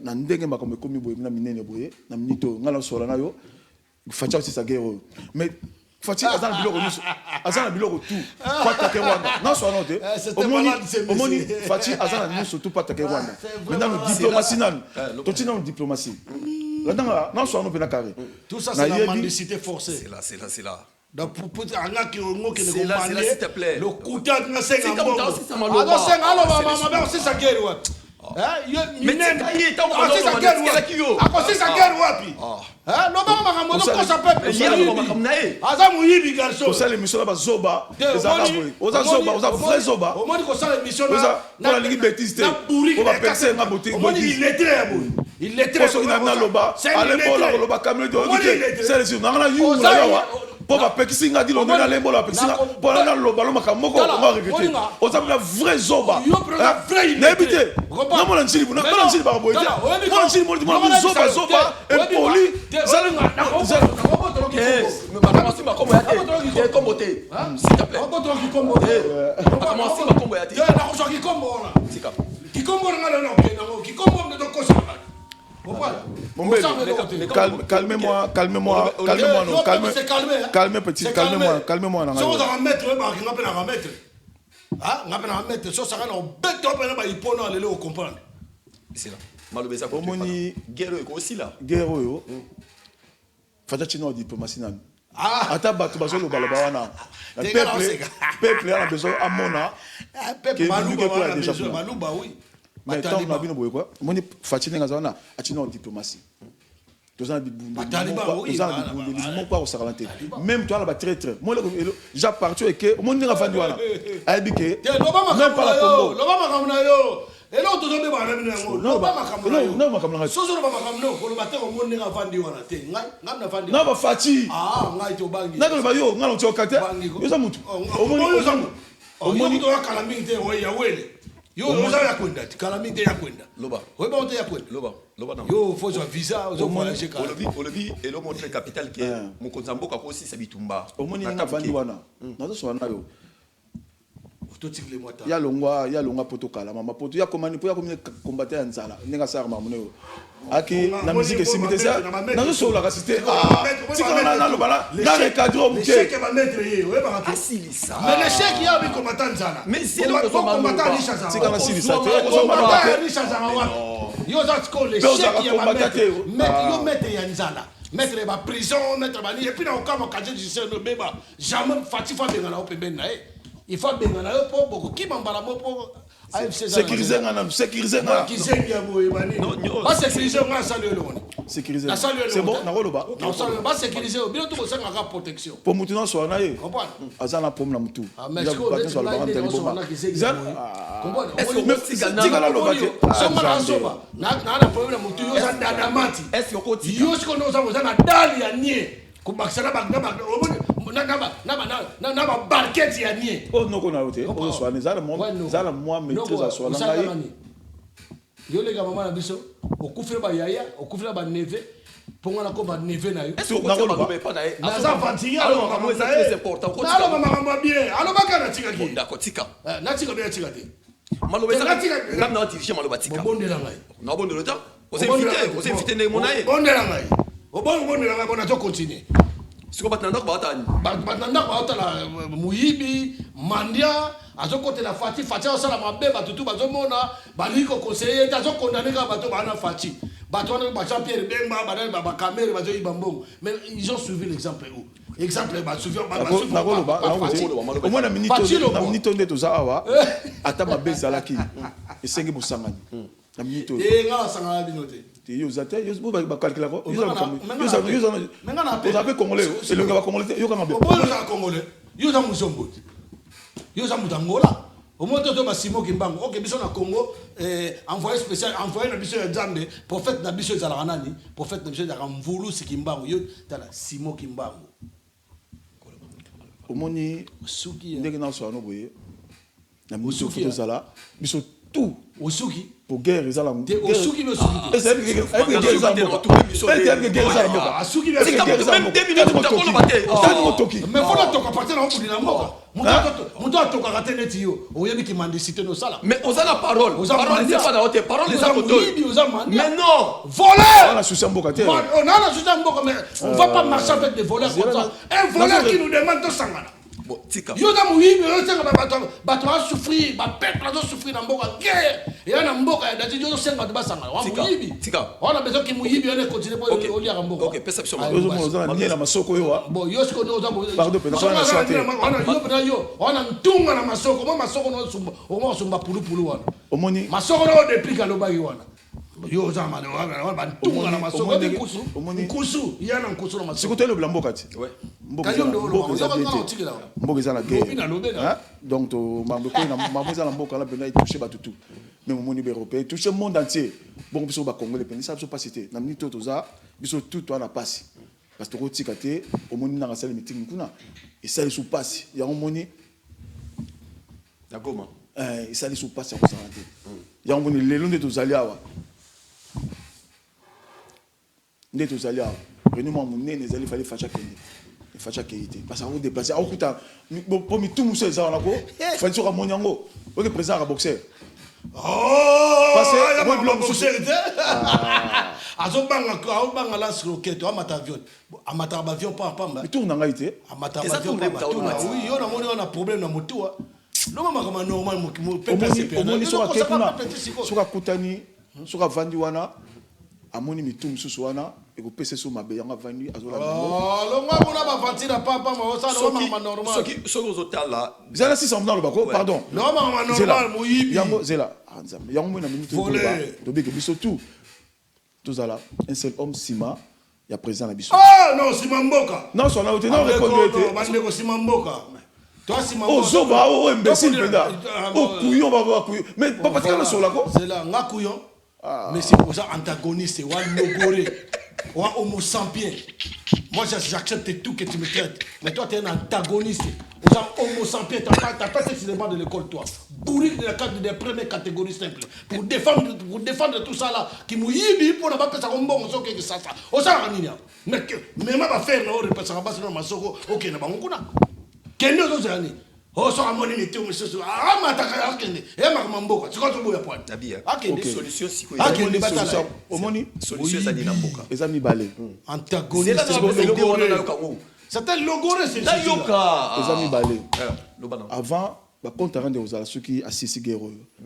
na ndenge makombe komi boye na minene boye na minito ngala sola na yo fatia aussi sa guerre mais fatia azana biloko nyuso azana biloko tout pata ke Rwanda na so anote omoni fatia azana nyuso tout pata ke Rwanda maintenant diplomatie nan totina diplomatie la nanga na so anope na carré tout ça c'est la mendicité forcée c'est là donc pour anga ki ngo ki le commander s'il te plaît le kuta nga senga mbongo ado senga alo mama ba aussi sa guerre wa mais c'est sa guerre wapi c'est sa guerre wapi hein no ba makambo no kosa peuple aza muyibi garçon ça l'émission là zoba les arabes oza zoba oza vrai zoba omoni ko ça l'émission là na lingi bêtise on va percer nga beauté omoni il est très bon il est très bon na loba allez bola loba camel de c'est les na na yu la yawa pour va pekisi nga di lo na lembo la pekisi pour na loba lo makamoko on va regretter oza na vrai zoba n'habite na mona nchili na mona nchili ba boite mona nchili mo di zoba zoba et poli zalenga Makamasi makombo ya te kombo te s'il te plaît makamasi kombo te makamasi makombo ya te na ko soki kombo na sika kikombo ngala na okena ngo kikombo ndo to kosa calmez-moi, non, calmez petit, calmez-moi. Si on va mettre, on va mettre. Ah, on va mettre ça, ça va nous bête up et il peut nous aller au comprendre. C'est là. Malobé ça. Omoni guerre aussi là. Guerre yo. Fata chino diplomatie nan. Ah. Ata bato bazo lo baloba wana. Peuple a besoin amona. Peuple Malouba déjà Malouba oui. Mais tant na bino boye quoi. Omoni Fatina ngazana a chino diplomatie. Tozana bibundi. Tozana bibundi. Mon pas au salanté. Même toi là ba traître. Moi j'ai parti et que omoni nga fandi wana. Aibike. Même pas la Congo. Loba makamna yo. Et là, tu dois me dire, non, pas ma caméra. Si on va ma caméra, on va te remonter à Fandi ou à la télé. Non, pas Fati. Ah, on va te bangi. Non, pas yo, on a l'autre côté. Yo ça mutu. Au moins, tu dois calamité, oui, ya wele. Yo, on a ya kwenda, calamité ya kwenda. Loba. Oui, bah on te ya kwenda. Loba non. Yo, faut un visa, on voyager quand. Olobi, et le montre capital qui est mon konzambo kako aussi sabitumba. Au moins, il y a Fandi wana. Non, ça na yo. Il y a longa poto kala mama poto ya komani po ya komine combattre ya nzala ninga sar mamuno aki na musique simité ça na so la cité tika na lo bala na recadre le chèque va mettre yé ouais ba asili ça mais le chèque ya bi combattant nzala mais c'est le combattant ni chaza tika na sili ça combattant ni chaza wa yo za ko le chèque ya ba mettre yo mettre ya nzala mettre ba prison mettre ba ni et puis na okama kaje du sel no beba jamais fatifa benga na opemben na il faut bien na yo po boko ki bambala mo po AFC sécuriser na ki zengia mo ebani ba sécuriser nga saluer le monde sécuriser c'est bon na roloba na saluer ba sécuriser bien to ko senga ka protection pour mutuna so na ye comprendre azana pom na mutu mais ko de so la ide so na ki zengia comprendre est-ce que na loba so na soba na problème mutu yo za dadamati est-ce que ko ti yo ko no za na dali ya nie ko bakisana bagaba na barquette ya nie oh non kona ote o so ani zala moi maîtrise à so na ngai yo le gaba mama biso okufira ba yaya okufira ba neve ponga na ko ba neve na yo est-ce que ko pas na na za fatiga alors comment ça c'est important ko alors mama bien alors bakana tika ki d'accord tika na tika bien tika te malobe ça ngam na dirige maloba tika bondela ngai na bondela ta on s'est invité ne monaye bondela ngai bondela ngai bona to continuer siko batanda ko batani batanda ko batala muyibi mandia azokote la fati osala mabe batutu bazomona baliko conseiller azo condamner ka bato bana fati bato wana ba Jean-Pierre Bemba badal ba caméra bazo ibambongo mais ils ont suivi l'exemple où exemple ba suivi na koloba au moins na minute ndeto za awa ata mabe zalaki esengi busangani na minute nga sangala binote yo zate yo ba calculer ko yo za pe congolais et le gars congolais yo kanga be yo za congolais yo za musombo yo za mutangola au moins to ba Simo Kimbangu OK biso na Congo envoyé spécial envoyé na biso ya Nzambe prophète na biso za nani prophète na biso za Mvulu Sikimbangu yo tala Simo Kimbangu omoni suki ndenge na so no boye na biso foto zala biso tout osuki pour guerre ezala osuki no suki c'est que guerre ezala mboka asuki même 2 minutes takolo bate mais faut la toka partir na okudi na mboka muto atoka kate neti yo oyebi ki mendicité no sala mais oza la parole c'est pas na haute parole les amoto mais non voleur on a souci mboka te on a souci mboka mais on va pas marcher avec des voleurs comme ça un voleur qui nous demande de sangana bon tika yo da muyibi yo senga bato a souffrir ba peuple a souffrir na mboka guerre et na mboka ya dati yo senga ba sanga wa muyibi tika on a besoin ki muyibi on continue pour oli ya mboka OK perception yo zo mona ni na masoko yo bon yo sko no za pardon pe na soate on a ntunga na masoko mo masoko no sumba o mo sumba pulu wana omoni masoko no depuis ka loba wana yo za mane wana ba ntunga na masoko de kusu yana nkusu na masoko sikoto le blambo kati ouais mboka za la guerre donc to mambo ko na mambo za la mboka la bena toucher batutu même mon niveau européen toucher le monde entier bon biso ba congolais peni ça biso pasité na minute to za biso tout to na passe parce que rotika te au monde na sala meeting kuna et ça sous passe ya moni na goma et ça sous passe ya ko santé ya moni lelo nde to zali awa nde to zali awa reni mo munene zali fallait facha kende facha keité parce qu'on déplacer au kuta pour mi tout muso za na ko fallait sur monyango OK président boxeur parce que moi blog société azobanga la roquette amata avion pas pamba il tourne en réalité amata avion pas oui yo na moni on a problème na moto maman normal mo omoni soka kutani soka vandi wana amoni mitum susu wana ekopesa so mabe yanga vandi azola longa mona ba vantira papa ma ça normal normal soki ozotala zela 600 dans le bako pardon normal mo yibi yango zela anzambe yango mona minute to beke biso tout tozala un seul homme Sima ya président na biso non Sima Mboka non son autre non reconnaître bande ko Sima Mboka toi Sima Mboka zoba imbécile penda couillon va couillon mais papa tika na sola ko zela nga couillon mais c'est pour ça antagoniste wa logoré wa homo sapiens. Moi j'accepte tout que tu me traites, mais toi tu es un antagoniste. Homo sapiens, t'as pas été sur les bancs de l'école toi. Bourrique de la carte des premières catégories simples. Pour défendre tout ça là, qui mouille pour ne pas passer un bon soko que ça. O ça raninia. Mais ma va faire no repasser en bas dans ma soko. OK na ba nguna. Kende zo zani. Oh ça moni mettez au monsieur. Ah ma taka akende. E ma mamboka. Tu comptes boya point. Nabia. OK, solution siko. Akende batala. Omoni solution ça dina mboka. Ezami balé. Antagoniste. C'est un logoré c'est ça. Ezami balé. Avant ba compte rendre aux ala ceux qui assistent guerre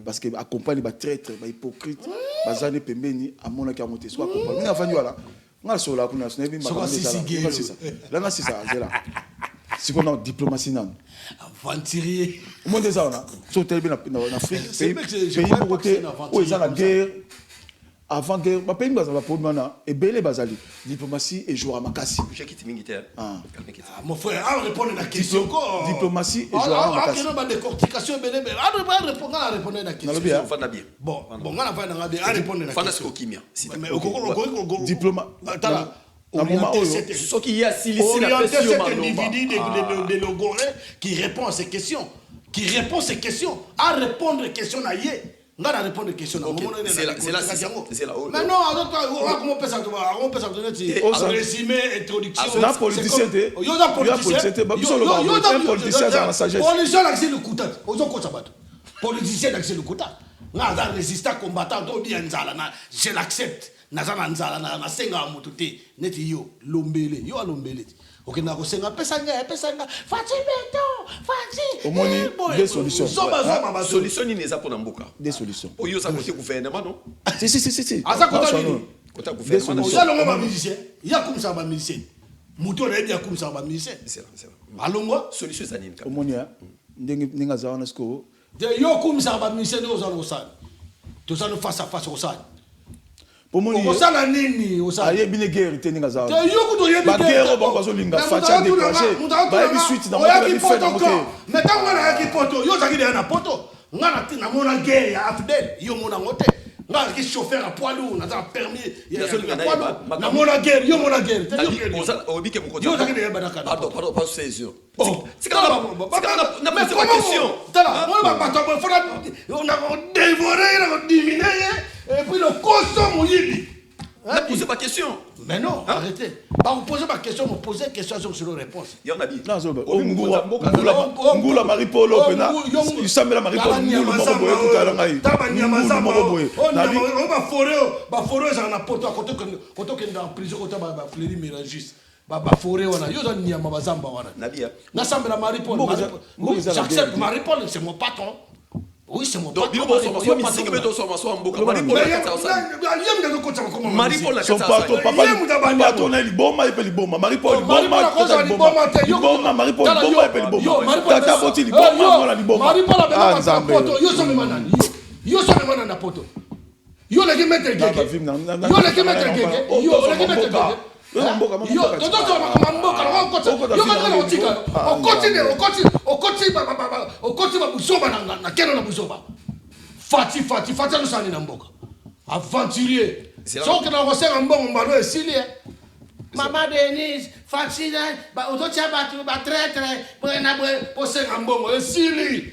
parce que accompagne ba traître, ba hypocrite, ba zane pembeni amona ki amote soit accompagne. Nga vanyo ala. Nga sola kuna snebi ma. C'est ça. Là c'est ça, là. C'est qu'on a diplomatie nan. Aventurier. Au monde des armes, sur tel bien en Afrique, pays côté où ils ont la guerre. Avant guerre, ma pays bazala pour mana et belé bazali. Diplomatie et jouer à makasi. Je quitte militaire. Mon frère, on répond à la question. Diplomatie et jouer à makasi. On a des décortication belé. On répond à la question. Bon, on va na bien. On répond à la question. Fana au kimia. Mais diplomate. À moment où ce qui y a cet individu de Logoré qui répond à ces questions, à répondre aux questions naïe. On va répondre aux questions. C'est là. Mais non, comment on peut ça résumé, introduction. Un politicien, politicien d'accès le quota. Naza résistant combattant je l'accepte. Naza nzala na senga mututi neti yo lombele yo alombele. OK na ko senga pesanga fati beto. Omoni des solutions. Solution ni neza pour mboka. Des solutions. Oyo ça côté gouvernement non? Si. Asa kota nini? Kota gouvernement. Oza longo ba musicien. Ya comme ça ba musicien. Muto na bien comme ça ba musicien. C'est là. Alongo solution ça nini? Omoni ndinga za wana sko. Yo comme ça ba musicien oza losan. Tout ça nous face à face au san. Pour moi, ça la nini au san. Aye bine guerre teni ngaza. Yo kuto yebi guerre. Ba guerre ba bazo linga facha déclencher. Ba yebi suite na moto bi fait na moto. Mais tant ngana yaki poto, yo zaki na poto. Ngana tina mona guerre ya Afdel, yo mona ngote. Ngana ki chauffeur à poids lourd, na ta permis. Na mona guerre, yo mona guerre. Obi ke moko. Yo zaki de badaka. Pardon, pas 16 heures. C'est quand on a posé la question. On a dévoré, on a diminué, et puis le cochon mouillé. On a posé ma question. Mais non, arrêtez. Vous posez ma question, vous posez une question sur nos réponses. Il y en a dit. Ngula Maripolo, il semble la Maripolo. On va forer, on a poto à côté qu'on est en prison, on va fleurir Méragis. Forêt wana yo zani nyama bazamba wana nabia nasambela Maripol j'accepte Maripol c'est mon patron oui c'est mon patron yo misiki beto so maso mboka Maripol la kata osana Maripol la kata son patron papa na liboma et liboma Maripol liboma Maripol liboma et liboma tata boti liboma la liboma Maripol la poto yo so manani yo so manana poto yo la mettre gege yo la mettre gege yo la mettre gege yo fati no sani na mboka aventurier so que na rosenga mbongo mbalo esili Mama Denise fati ba otocha ba très na bo senga mbongo esili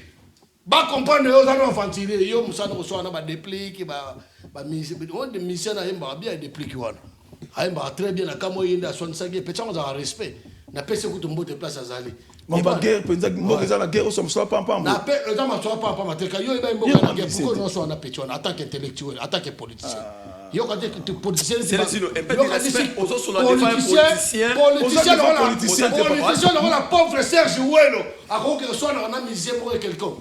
ba comprendre yo zano aventurier yo musana ko so na ba déplique ba mission na yemba bien déplique wana aimba très bien na kamo yenda son sage pe chama za respect na pese kutu mbote place azali mamba guerre penza mboka za la guerre so mso pam na pe za ma so pam mateka yo iba mboka na guerre pourquoi non so na petona attaque intellectuel attaque politicien yo quand tu politicien c'est le un peu de respect aux autres sur la défense politicien la pauvre Serge Ouelo a ko que soit na misé pour quelqu'un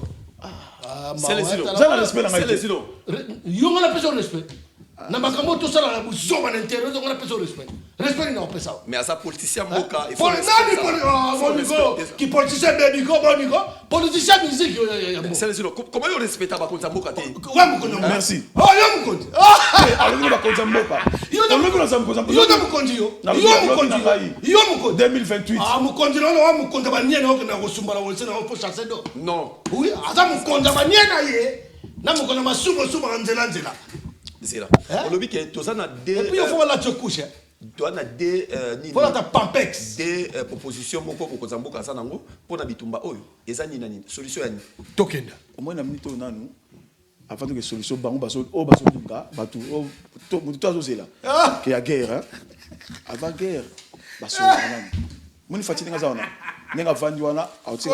c'est les îlots. Ça, le respect, c'est les îlots. On a besoin de respect. Na makambo tout ça là buzoma na intérêt on a besoin de respect. Respect non pas ça. Mais à sa politicien Moka, il faut qui politicien Bénigo, politicien musique. C'est les îlots. Comment on respecte à Bakonza Moka? Merci. Oh, yo mukonzi. Alors il va Bakonza Moka. Yo mukonzi. 2028. Ah mukonzi no mukonzi ba nyene okena kosumbala wose na ko chasser do. Non. Oui, aza mukonzi ba nyene ye. Na mukonzi masumo nzela. C'est là. On le dit que tout ça n'a deux. Et puis il faut la couche. Toi na deux faut la pampex. Des propositions moko ko kozamboka ça nango pour na bitumba oyo. Eza ni nani solution yani. Tokenda. Au moins na minute nanu avant que solution bango baso dunga batu to mutu azozela. Que ya guerre hein. Avant guerre baso nanu. Moni fatine nga zaona. Nenga vandi wana auti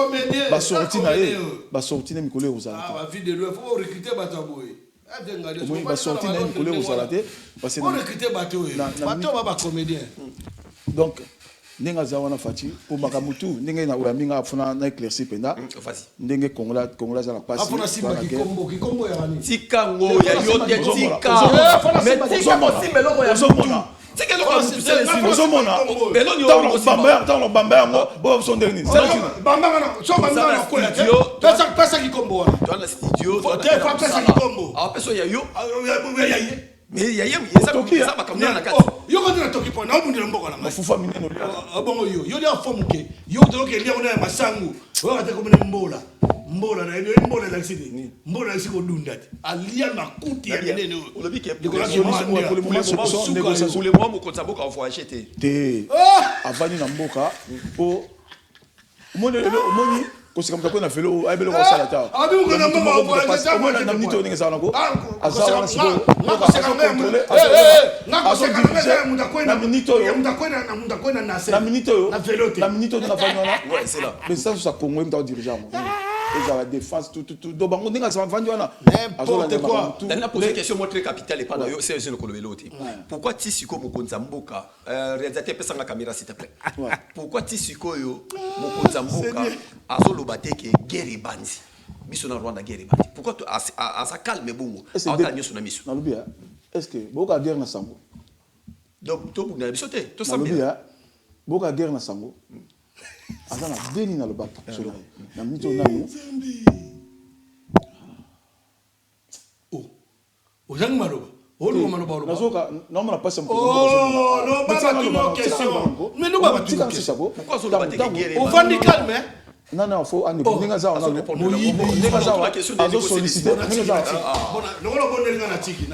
basorti na mikolo ozala. Ah ba vie de l'eau faut recruter bataboy. On va sortir dans une couleur aux salades. On recruter bateau. Bateau va comédien. Donc, nenga zawana fati pour makamutu nenga na uraminga afuna na éclairci penda. Nenga Kongola za la passe. Afuna simba kikombo ya nani? Tika ngo ya yote tika. Mais tika possible loko ya zomona. Tika loko ya zomona. Belo ni dans le bamba ngo bo son dernier. Bamba na so bamba na ko ya. Pesa kikombo. Dans le studio, pesa kikombo. Ah pesa ya yo. Ya yo. Mais il y a ça va comme na kati. Yo ko na toki pona obu ndiro mboko na mai. Fufa mineno. Bongo yo dia fomu ke. Yo to ke lia ona masangu. Wa ka te ko mbola. Mbola na yo mbola la sidi. Mbola siko dundati. Alia na kuti ya mineno. On le dit que pour le moment mo konzamboka on acheter. Te. Avani na mboka po moni kosika mutako na velo ayebelo ko sala ta abi ko na mama ko aza mona na mito ninga sala ko aza wana siko na minito yo mutakwenda na minito yo na velote na minito na vani wana ouais c'est là mais ça Congo mta dirigeant et la défense tout do bango ninga sa vani wana n'importe quoi dans la posée question moi très capitale et pas dans yo c'est une kolobelote pourquoi tisiko mokonza mboka réalisateur pesanga caméra s'il te plaît pourquoi tisiko yo mokonza mboka azolo bateke guerre bandi biso na Rwanda guerre bandi pourquoi à sa calme bongo ata nyoso na miso na lobia est-ce que boka guerre na sango donc to buna biso te to sambe lobia boka guerre na sango azana deni na lobaka solo na mito nanu ozangi maloba olo maloba olo nazoka non na passe mko oh no baba tu question mais no baba tu question pourquoi azolo bateke guerre on va ni calme non faut andi ninga za wana ninga za wana azo solliciter ninga za bona ngolo boneli na tiki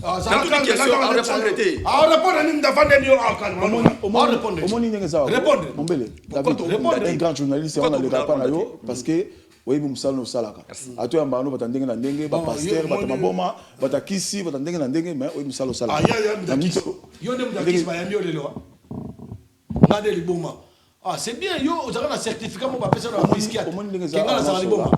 dans toutes les questions à répondre te répondre ni mtafande ni répondre omoni ninga za répondre mombele David un grand journaliste on a le rapport na yo parce que oyebi musala no salaka ato ya mbano batandenge na ndenge ba pasteur batamaboma batakisi batandenge na ndenge mais oyebi musala salaka na mito yo ndem mtakisi ba yambi olelo ngade liboma c'est bien yo ozaka na certificat mo ba pesa na fiskiat kenga za liboma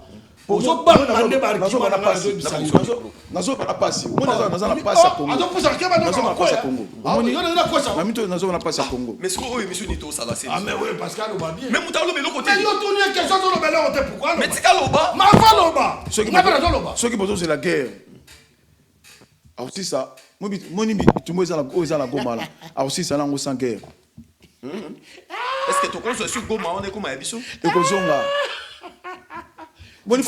ozo banga nde ba rikima na ngazo bisango nazo para pasi mona nazo na pasi ya Congo azo pusa keba nazo na pasi ya Congo moni yo na kosa na mito nazo na pasi ya Congo mais ce que oyo mission ni to sala c'est mais oui Pascal oba bien mais mutalo belo côté mais yo tourner question zo belo côté pourquoi mais tika loba ma fa loba ceux qui bozo c'est la guerre aussi ça moni tumo za la goma là aussi ça nango sans guerre est-ce que to konso sur goma on est comme abiso et kozonga Moni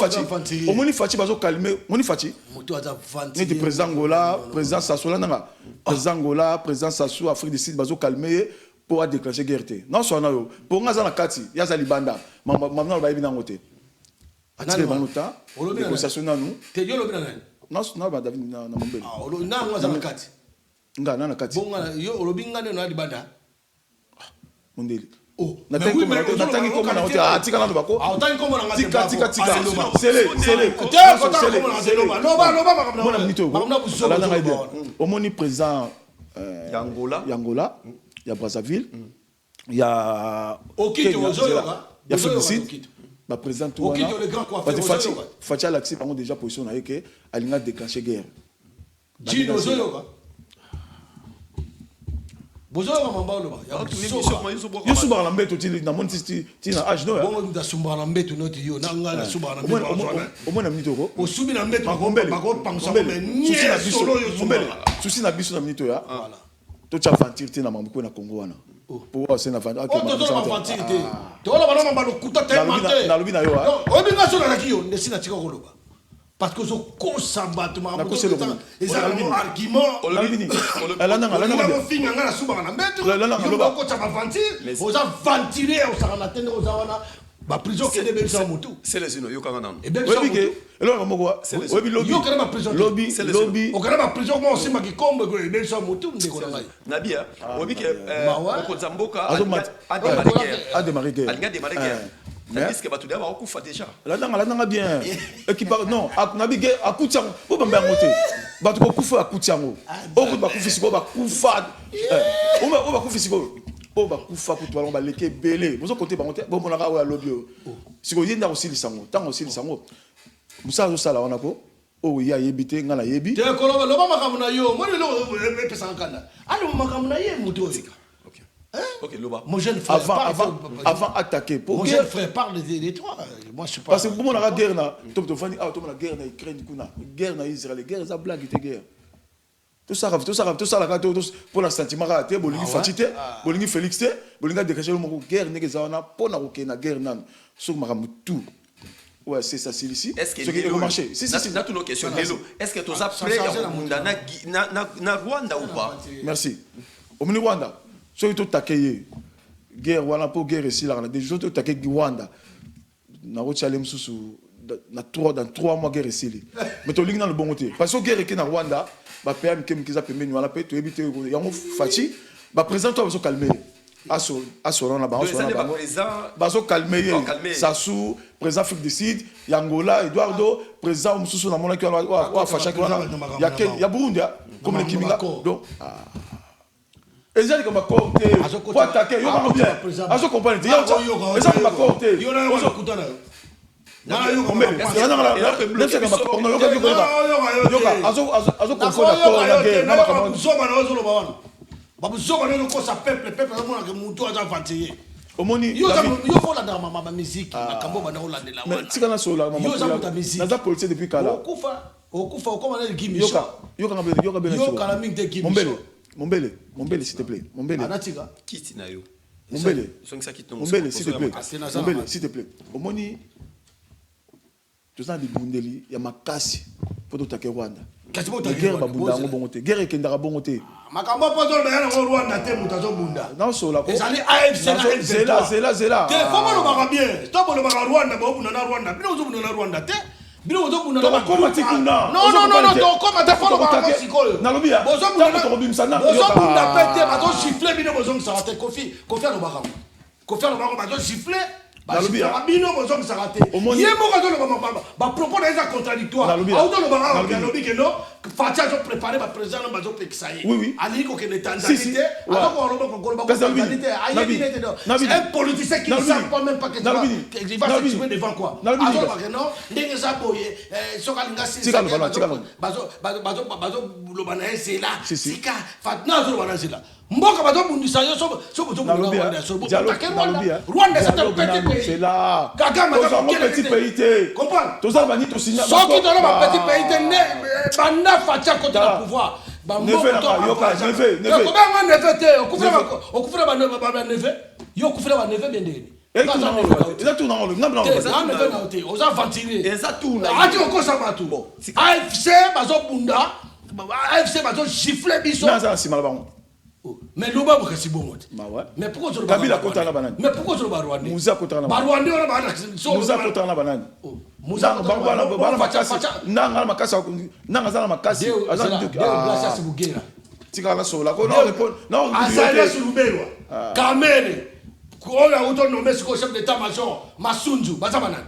Fati bazo calmer Moni Fati moto aza vanti ni président Angola président Sassou nanga président Angola président Sassou Afrique du Sud bazo calmer pour déclencher guerre non so na yo pour ngaza na kati ya za libanda mamna ba yebi nango te atile banota négociation nanu te yo lobi na nani non ba David na mombele olo na ngaza na kati nga na kati bonga yo lobi ngane na libanda mondeli natangi koma na hotel atika na lobako atangi koma na ngati tika sele mona mito la na idée omoni président Angola ya Brazzaville ya Okito ya Félicite ba président tout wana Fatia Laxi pango déjà position na yeke alinga déclencher guerre Gino Zoyoka Bozo ya mamba oloba. Yo suba na mbeto ti na mon ti na age no ya. Bongo nda sumba na mbeto no ti yo na nga na suba na mbeto. Au moins na minute ko. O subi na mbeto bako pangsa ko mais solo yo suba. Souci na biso na minute ya. Voilà. To cha aventure ti na mambo ko na Congo wana. Pour voir c'est na aventure. O to na aventure te. To la bana mamba lo kuta te mante. Na lobi na yo ha. O binga so na kiyo ndesi na tika ko loba. Parce que so ko samba to ma ko c'est un argument. Elle en a la finga ngana suba na mbeto. Yo ko cha aventure. Aux aventuriers au sa na tende aux wana. Ba prison que de belsa mutu. C'est les uno yo kangana. Et belsa mutu. Alors mo quoi? Obi lobby. Yo kana ba prison. Lobby. O kana ba prison mo sima ki kombe ko belsa mutu ndeko na ngai. Nabia, obi ke ko zamboka a démarré guerre. Alinga démarrer guerre. Est-ce que batu d'aba okufa déjà? La nanga bien. Et qui parle non, nabi guerre akutiango. Po bamba ngote. Batu ko kufa akutiango. O ko ba kufa siko ba kufa. O ba kufa siko. O ba kufa ko to ba leke belé. Bozo côté ba ngote. Bon monaka o ya lobby. Siko yenda aussi lisango. Tango aussi lisango. Musa zo sala wana ko. O ya yebite ngana yebi. Te ko lo ba makamu na yo. Mo lo pesa nkanda. Ali mo makamu na ye muto. Ok, Loba. Mon jeune frère avant attaquer. Mon jeune frère parle des trois. Moi je suis pas. Parce que pour mon guerre na, to fani la guerre na Ukraine kuna, guerre na Israël, guerre za blague te guerre. Tout ça la carte pour la sentiment raté, bolingi fatité, bolingi Félix te, bolinga décacher mo guerre ne za na pona ko na guerre nan. Sur maramu tout. Ouais, c'est ça ici. Est-ce que ce qui est marché? Si na tout nos questions. Est-ce que tu as prêt na Rwanda ou pas? Merci. Au Rwanda. Soki to takeye guerre wana po guerre ici là des gens to takeye Rwanda na rochale msusu dans 3 mois guerre ici mais to lingna le bon côté parce que guerre qui na Rwanda ba PM kiza pembeni wana pe to ebite yango fachi ba président to so calmer aso na ba so calmer Sassou président Afrique du Sud Angola Eduardo président msusu na mona ki wa facha ya Burundi comme le Kiminga donc et j'ai comme côté pour attaquer yo pas bien azo comprendre et ça comme côté yo na yo kutana na yo comme azo confondre d'accord la guerre na comme soba na zo lo ba wana babu soba na ko sa peuple mona ke mutu aza vantier omoni yo faut la dans ma musique makambo bana o landela wana tika na sola yo za muta musique na za politique depuis kala okufa comme na Guy yo kana mingi te Guy Mombele, s'il te plaît. Mombele. Anatika. Kiti na yo. Mombele, s'il te plaît. Mombele, s'il te plaît. Omoni, tu sais, des bundeli, il y a ma casse pour tout attaquer Rwanda. Guerre babunda ngo bongote. Guerre kendara bongote. Makambo poto na ngo Rwanda te mutazo bunda. Non so la. Ezali AFC na c'est là. Te fomo lo baka bien. Stop lo baka Rwanda ba bunda na Rwanda. Bino zo bunda na Rwanda te. Bino zo bunda na Rwanda. Koma tikuna. Non, to koma te folo ba ko sikoyo. Na lobia. Bozo bunda pete bazo siffler bino bozo sarate kofi lo baka. Kofi lo baka bazo siffler. Bino bozo sarate. Yemo ka lo ba propos des contradictoires. Auto lo baka lobi que non. Fatia zo préparer ba président bazo pexaye. Oui. Ali ko que ne Tanzanie. Alors ko lo ba ko Tanzanie. C'est un politicien qui ne sait pas même pas que il va s'exprimer devant quoi. Alors que non, ndenge za boye sokalinga si bazo lo bana c'est là. Sika fatna zo bana c'est là. Mboka bazo bundisa yo so Rwanda so Rwanda c'est un petit pays. C'est là. Kagame c'est un petit pays. Comprends? Tous ça bani to signer. So qui donne un petit pays ne bana fatia côté la pouvoir. Mais nous pas que si bon. Mais pourquoi tu le Kabila kota na banane. Mais pourquoi tu le Rwanda? Moussa kota na banane. Rwanda on a banane. Moussa kota na banane. Moussa bana makasi. Nanga makasi nanga zana makasi. Azana de glace à Bugera. Tika na sola ko non. Azana Sulubelwa. Kamene. Ko la autonomie ce chef d'état-major Masunzu baza banane.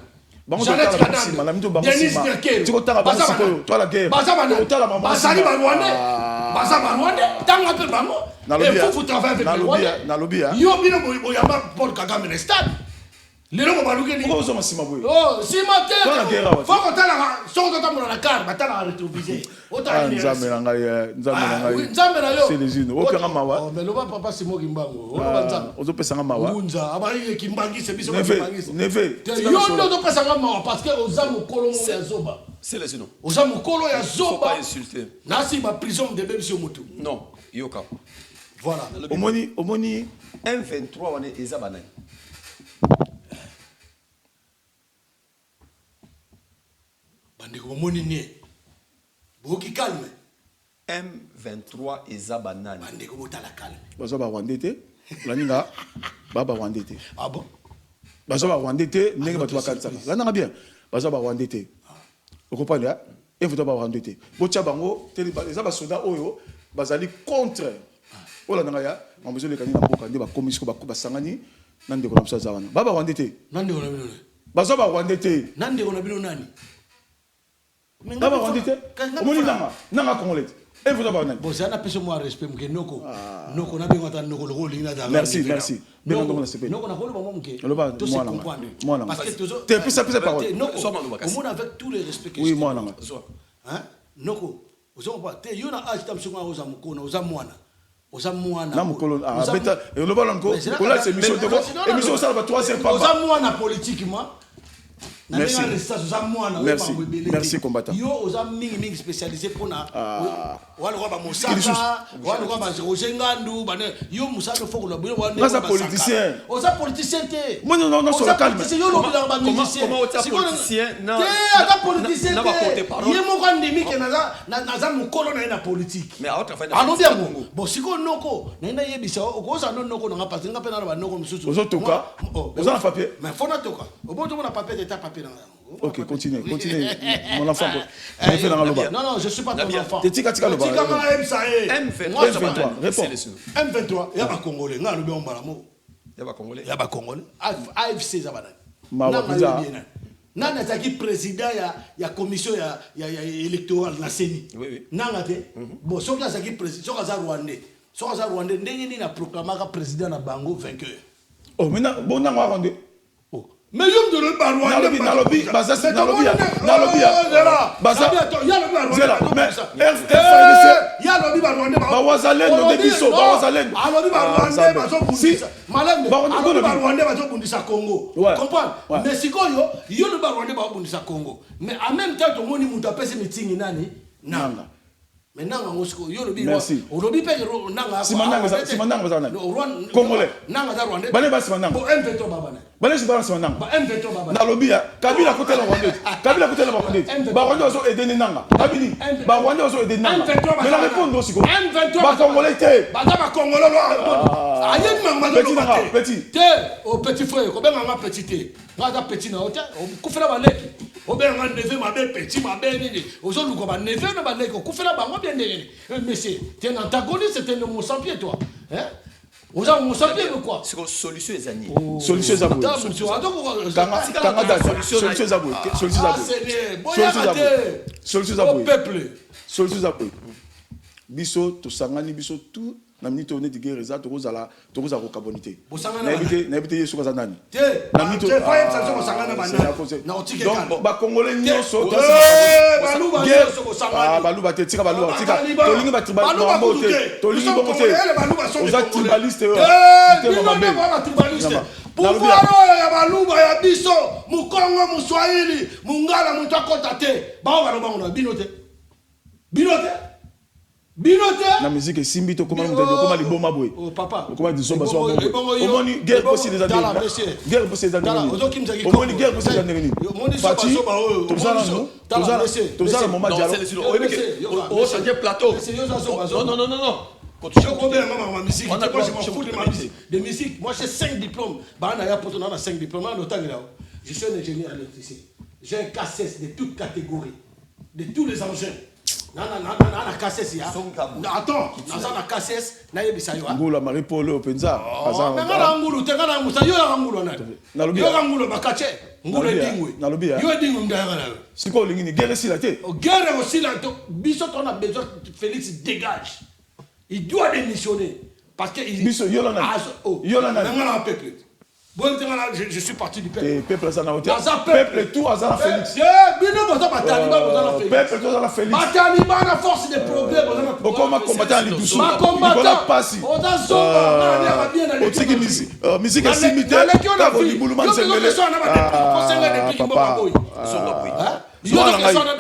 Jeannette Kadambe. Denis Merkel. Baza banane. Toi la guerre. Baza banane. Bazali Rwanda. Baza Rwanda. Tanga pe bango. Et vous travaillez avec le Rwanda. Yo bino boyamba Paul Kagame le stade. lelo ko baluke ni pourquoi ozoma sima boye oh sima te Toi, la guerre, ouais. faut qu'on t'a la son qu'on t'a mon la carte ba t'a la rétrovisé ah nzambe na ngai nzambe na yo c'est les unes opera mawa oh mais le papa c'est moi kimbango o nzambe ozopesa nga mawa unza abali kimbangi c'est biso neve yo ndo topesa nga mawa parce que ozamu kolongo ya zoba C'est les unes. ozamu kolo ya Faut zoba pas insulter. nasi ba prison de bébé sur moto Non, yoka. voilà omoni M23 wana eza banani. bandeko omoni nie boki calme M23 eza banani. bandeko botala calme bazo ba rwandais te laninga baba rwandais te ah bon bazo ba rwandais te ndenge bato bakanisaka lananga bien bazo ba rwandais te okopane ya M23 ba rwandais te botia bango te eza ba soda oyo bazali contre ola nanga ya mamuzo le kanina mboka nde ba komisiko basangani na ndeko na msa za wana baba rwandais te nande ona bino bazo ba rwandais te nande ona bino nani baba rwandais te omoni nanga congolais M23 ba nani bon ça na peso moi respect mke noko noko na bengo ta noko lo linga da merci bengo ndongo na sepe noko na kolo moke loba to se comprendre parce que toujours te pisa parole noko au monde avec tous les respects que oui moi nanga hein noko ozo pas te yo na age tam sunga oza mukona oza mwana na mukolo beta loba lanko kola c'est mission de émission ça va 3e pas oza mwana politiquement merci combattant yo oza mingi spécialisé pour na wala kwa ba mosaka wala kwa ba rosengandu bane yo musaka foko na bino wana oza politicien te non sur le calme yo lo bila ba musicien comment oza politicien na ata politicien na ba porter parole ye mo kwa ndemi ke na mukolo na politique mais autre fait alo bien bon siko noko na ina yebisa okoza noko na ngapa singa pena na ba noko mususu ozo toka oza na papier mais fona toka oboto na papier d'état papier. Ok, continue. Mon enfant. Non, je ne suis pas ton enfant. M23, réponds. M23, il y a pas Congolais. Il y a pas Congolais. AFC, ça va. Nana zaki président ya commission ya électorale na CENI. Nana te. Bon, soka zaki président, soka za Rwandais. Soka za Rwandais ndenge ni na proclamaka président na bango vainqueur. Oh, maintenant bon na Rwandais. Mais yom de le baron nalobi baza nalobi ya baza ya lobi baronde bawazalendo de biso bawazalendo alobi baronde bazobundisa malende alobi baronde bazobundisa Congo comprendre mais sikoyo yo le baronde bazobundisa Congo mais en même temps to moni mutu apese meeting nani nanga mais nanga ngosiko yo lobi olobi pe nanga simandanga bazana congolais nanga za Rwanda bale basi mandanga bo M23 babana bale si balance mandanga ba M23 babana nalobi ya kabila kotela Rwanda kabila kotela Rwanda ba Rwanda zo edeni nanga kabili ba Rwanda zo edeni nanga mais la répondre aussi ba congolais te ba congolais lo ayé mangma petit te au petit frère ko benga nga petit te nga petit na hotel ku fela ba leki o benga neve ma be petit ma be nini ozo luko ba neve na ba leki ku fela ba ngo bien nini mais c'est un antagoniste, c'est un Monsapien toi hein aux gens Monsapien ou quoi c'est une solution les amis solution zabou solution zabou peuple solution zabou biso to sangani biso tout na minute on est de guerre za to kozala carbonité na éviter yesu kaza nani na minute je pas ça so sangana bana na otike kan donc ba congolais nyoso baluba so sangana baluba te tika baluba tika tolingi ba tribal te tolingi bongo te oza tribaliste te tribaliste pouvoir ya baluba ya biso mukongo muswahili mungala muntu akota te ba baloba na binote na musique esimbi to comment comment liboma boy papa comment disomba so omoni guerre possible des années guerre possible des années omoni guerre possible des années fati tozala moment dialogue on change plateau non de musique moi j'ai 5 diplômes bana ya poto na 5 diplômes na otangela je suis un ingénieur électricien j'ai un KCS de toutes catégories de tous les engins na KCS ya attends na KCS na yebisa yo ngula Marie Paul Penza ngala ngulu te ngala musa yo ya ngulu na yo ya ngulu bakache ngulu dingwe na lobi ya yo dingwe ndanga na siko lingini guerre si la te guerre aussi là biso on a besoin Félix dégage il doit démissionner parce que biso yo la na ngala peuple Je suis parti du peuple. Peuple, ça n'a pas peuple, tout, ça n'a Félix. Peuple, tout, ça n'a Félix. Bataliban, la force des problèmes. Comment combattre les douces? Combattant. Passi. Musique est simité.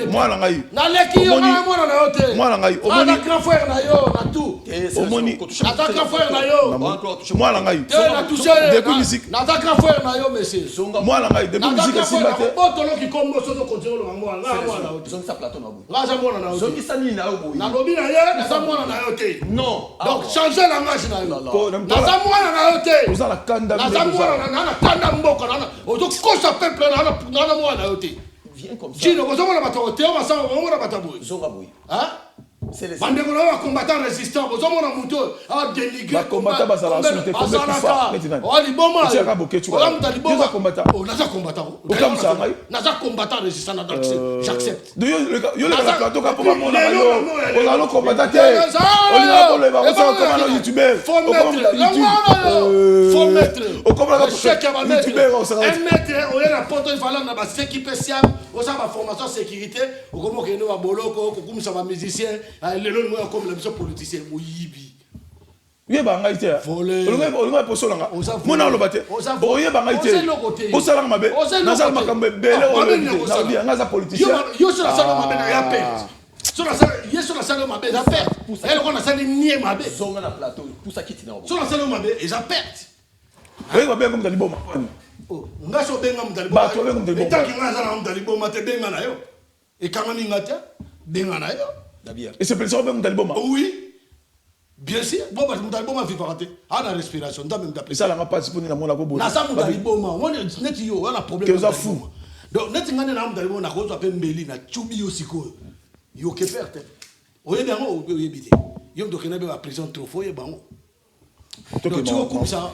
Moi, donc changer la langage viens comme ça. Bandeko na combattant résistant, vous avez un moto, ah dénigré, combattant basala sunte, combattant résistant, j'accepte. Yo le plateau ka pour mon on combattant faut mettre la porte il fallait na ba sécurité siam, on ça ba formation sécurité, on comment que nous ba boloko, comme ça ba musicien. Les gens comme les politiciens, Moyibi. Oui, bah, on a été. On a posé là. Mon a l'obate. Oh, oui, bah, on a été. Au salon mabé. Nazal makambe belé. On a politicien. Yo sur la salle mabé na perte. Sur la salle, yo sur la salle mabé na perte. Elle on a salle nié mabé. Zonga na plateau. Pour ça qui tina. Sur la salle mabé et ja perte. Oui, bah bien comme daliboma. Oh, ngaso benga mdaliboma. Bah, toi benga mdaliboma. Et tant que ngaza mdaliboma te benga na yo. Et quand ni ngata benga na yo. Et c'est précisément même Daliboma. Oui. Bien sûr. Bon, bah, Daliboma vit par à la respiration. T'as même d'appeler. Ça, la pas disponible dans mon labo. Na ça, Daliboma. On est net yo, on a problème. Que fou. Donc, net ngane na Daliboma na ko appelle Mbeli na Chubi osiko. Yo ke perte. Oye bien o yebite. Yo donc na be la prison trop fo yebango. Donc tu vois comme ça.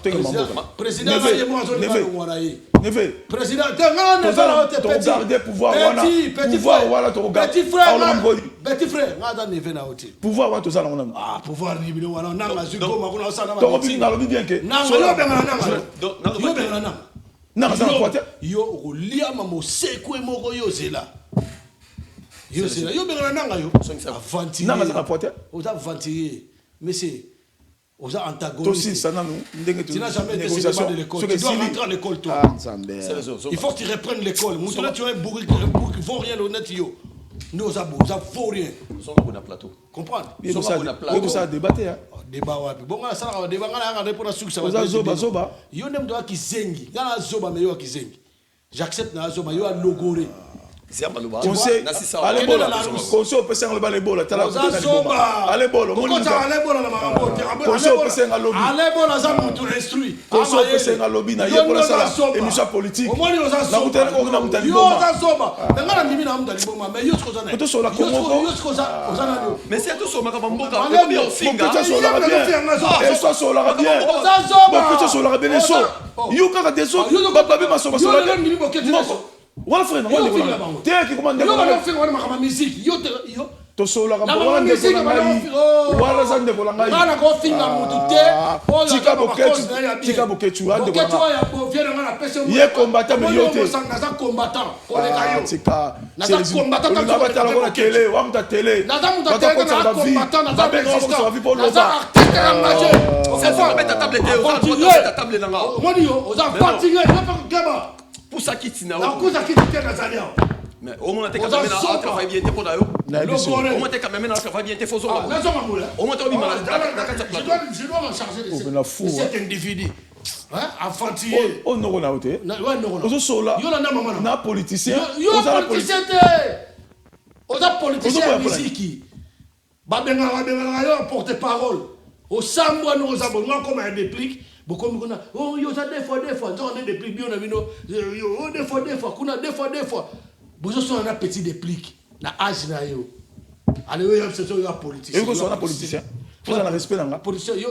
Président va y moi zone va waraye. Neve. Président, regarder pouvoir voilà. Pouvoir voilà to regarder. Petit frère, ngada neve na oti. Pouvoir voilà to ça na ah, pouvoir ni bino wana nanga zuko makuna sana na. To na lobi bien que. Nanga yo benga nanga. Yo benga nanga. Nanga ça quoi? Yo rolia mamo seko moko yo zela. Yo zela yo benga nanga yo. Avanti. Nanga ça quoi? Oza avanti. Mais c'est aux antagonistes. Aussi, ça, tu n'as jamais été de l'école. Tu dois rentrer à l'école, toi. Il faut que tu reprennes l'école. Maintenant, tu as un bourg qui vaut rien, honnête. Nous, ça vaut rien. Ils sont sur le plateau. Comprendre? Ils sont sur le plateau. Ils sont débattre. Débat, bon, ça va débat. On a répondu à ce que ça va. Zoba. Il y a un homme qui zengi. Il y a un zoba, mais il y a qui zengi. J'accepte un zoba, il y a un logoré. Conseil, allez bola. Conseil au PC le balai bola. Allez bola. Conseil au PC lobby. Allez bola, ça monte instruit. Conseil au PC lobby na yé bola sala. Émission politique. Na mutane ko na mutane boma. Yo zazoba. Ngana mimi na mutane boma. Mais yo siko zana. To so la Congo. Yo siko zana. Mais c'est tout so maka bamboka. Bien singa. Ko so la bien. Et so la bien. Zazoba. Ko so la bien so. Yo ka deso. Baba be maso so la bien. Wala frère, on est là. T'es qui commande yo ba fait wala ma musique. Yo to sola ka bola de wala za ndeko la ngai. Bana ko finga mutu te. Tika boketu ande ko. Boketu ya ko viens ngana pese mo. Ye combattant miliote. Na za combattant. Ko le kayo. Tika. Na za combattant na batala ko la télé, wa mta télé. Na za mta télé na combattant na za résistant. Na za artiste na ngaje. C'est ça mettre ta tablette et ta table nanga. Moni yo, oza fatigué, yo pas keba. Pour ça qui tina. Na ko za ki te na zalia. Mais au moins t'es quand même à travailler bien t'es pour d'ailleurs. Au moins t'es quand même à travailler bien t'es faux. Na zo mamula. Au moins t'es malade. Je dois m'en charger de cet individu. Hein, affantillé. Oh non on a été. Ouais non. Ozo sola. Yo na mama na politicien. Yo politicien te. Oza politicien musique. Ba benga yo porte-parole. Au sambo nous aux abonnements comme un déplique. Beaucoup me connaissent. Oh, yo ça des fois. On a des dépliques bien vino. Yo des fois. Kuna des fois. Vous sont un petit déplique. Na âge na yo. Allez yo c'est ça yo politicien. Et vous sont un politicien. Vous en respect là. Politicien yo.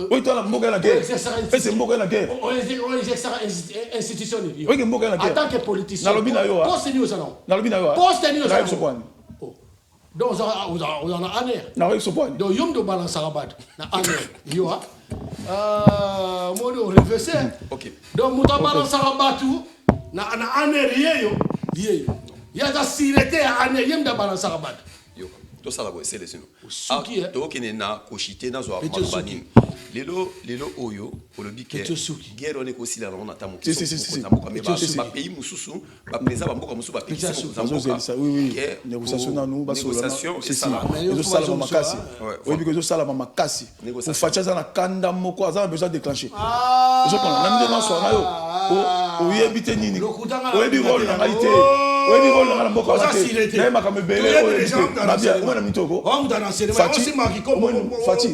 Oui toi la mboka la guerre. C'est mboka la guerre. On est institutionnel. Oui mboka la guerre. En tant que politicien. Na lobi na yo. Poste ni ça non. Na lobi na yo. Poste ni ça. Donc on a aner. Na yo so point. Donc yom do balance rabat. Na aner. Yo moni au reversé. OK. Donc muta balance rabatu na aner yeyo. Ya da sirete aner yem da balance rabatu. Yo. To sala boy c'est les sino. Suki to kene na koshite na zo amabani. Lelo oyo olobike guerre on est aussi là on attend si ba pays mususu ba président ba mboka mususu ba pays oui négociation na nous négociation c'est ça les sala makasi oui because sala makasi pour fachaza na kanda moko azana besoin déclencher je comprends na ndena so na yo oyebite nini oyebi rôle na réalité oyebi rôle na mboka na na makame belé na bien on na mitoko on dans enseignement aussi marqué comme Fati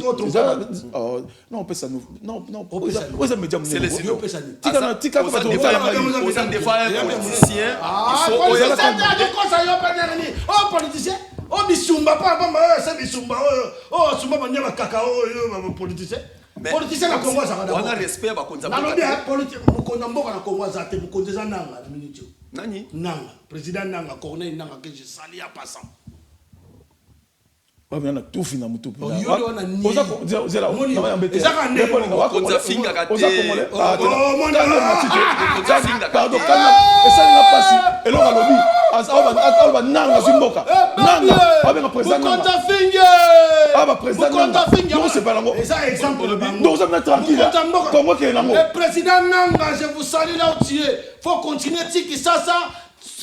non on peut ça nous non on ça média c'est les signaux tika on ça défend politicien il faut oya ça ko ça yo pas nani politicien bisumba pas c'est bisumba sumba banya kaka politicien politicien na Congo ça on a respect ba konza na bien politique mukonza mboka na Congo za te mukonza nanga minute nani nanga président nanga Corneille nanga que je salue à passant on a tout fini mutu je vous salue là où tu es. Faut continuer ça.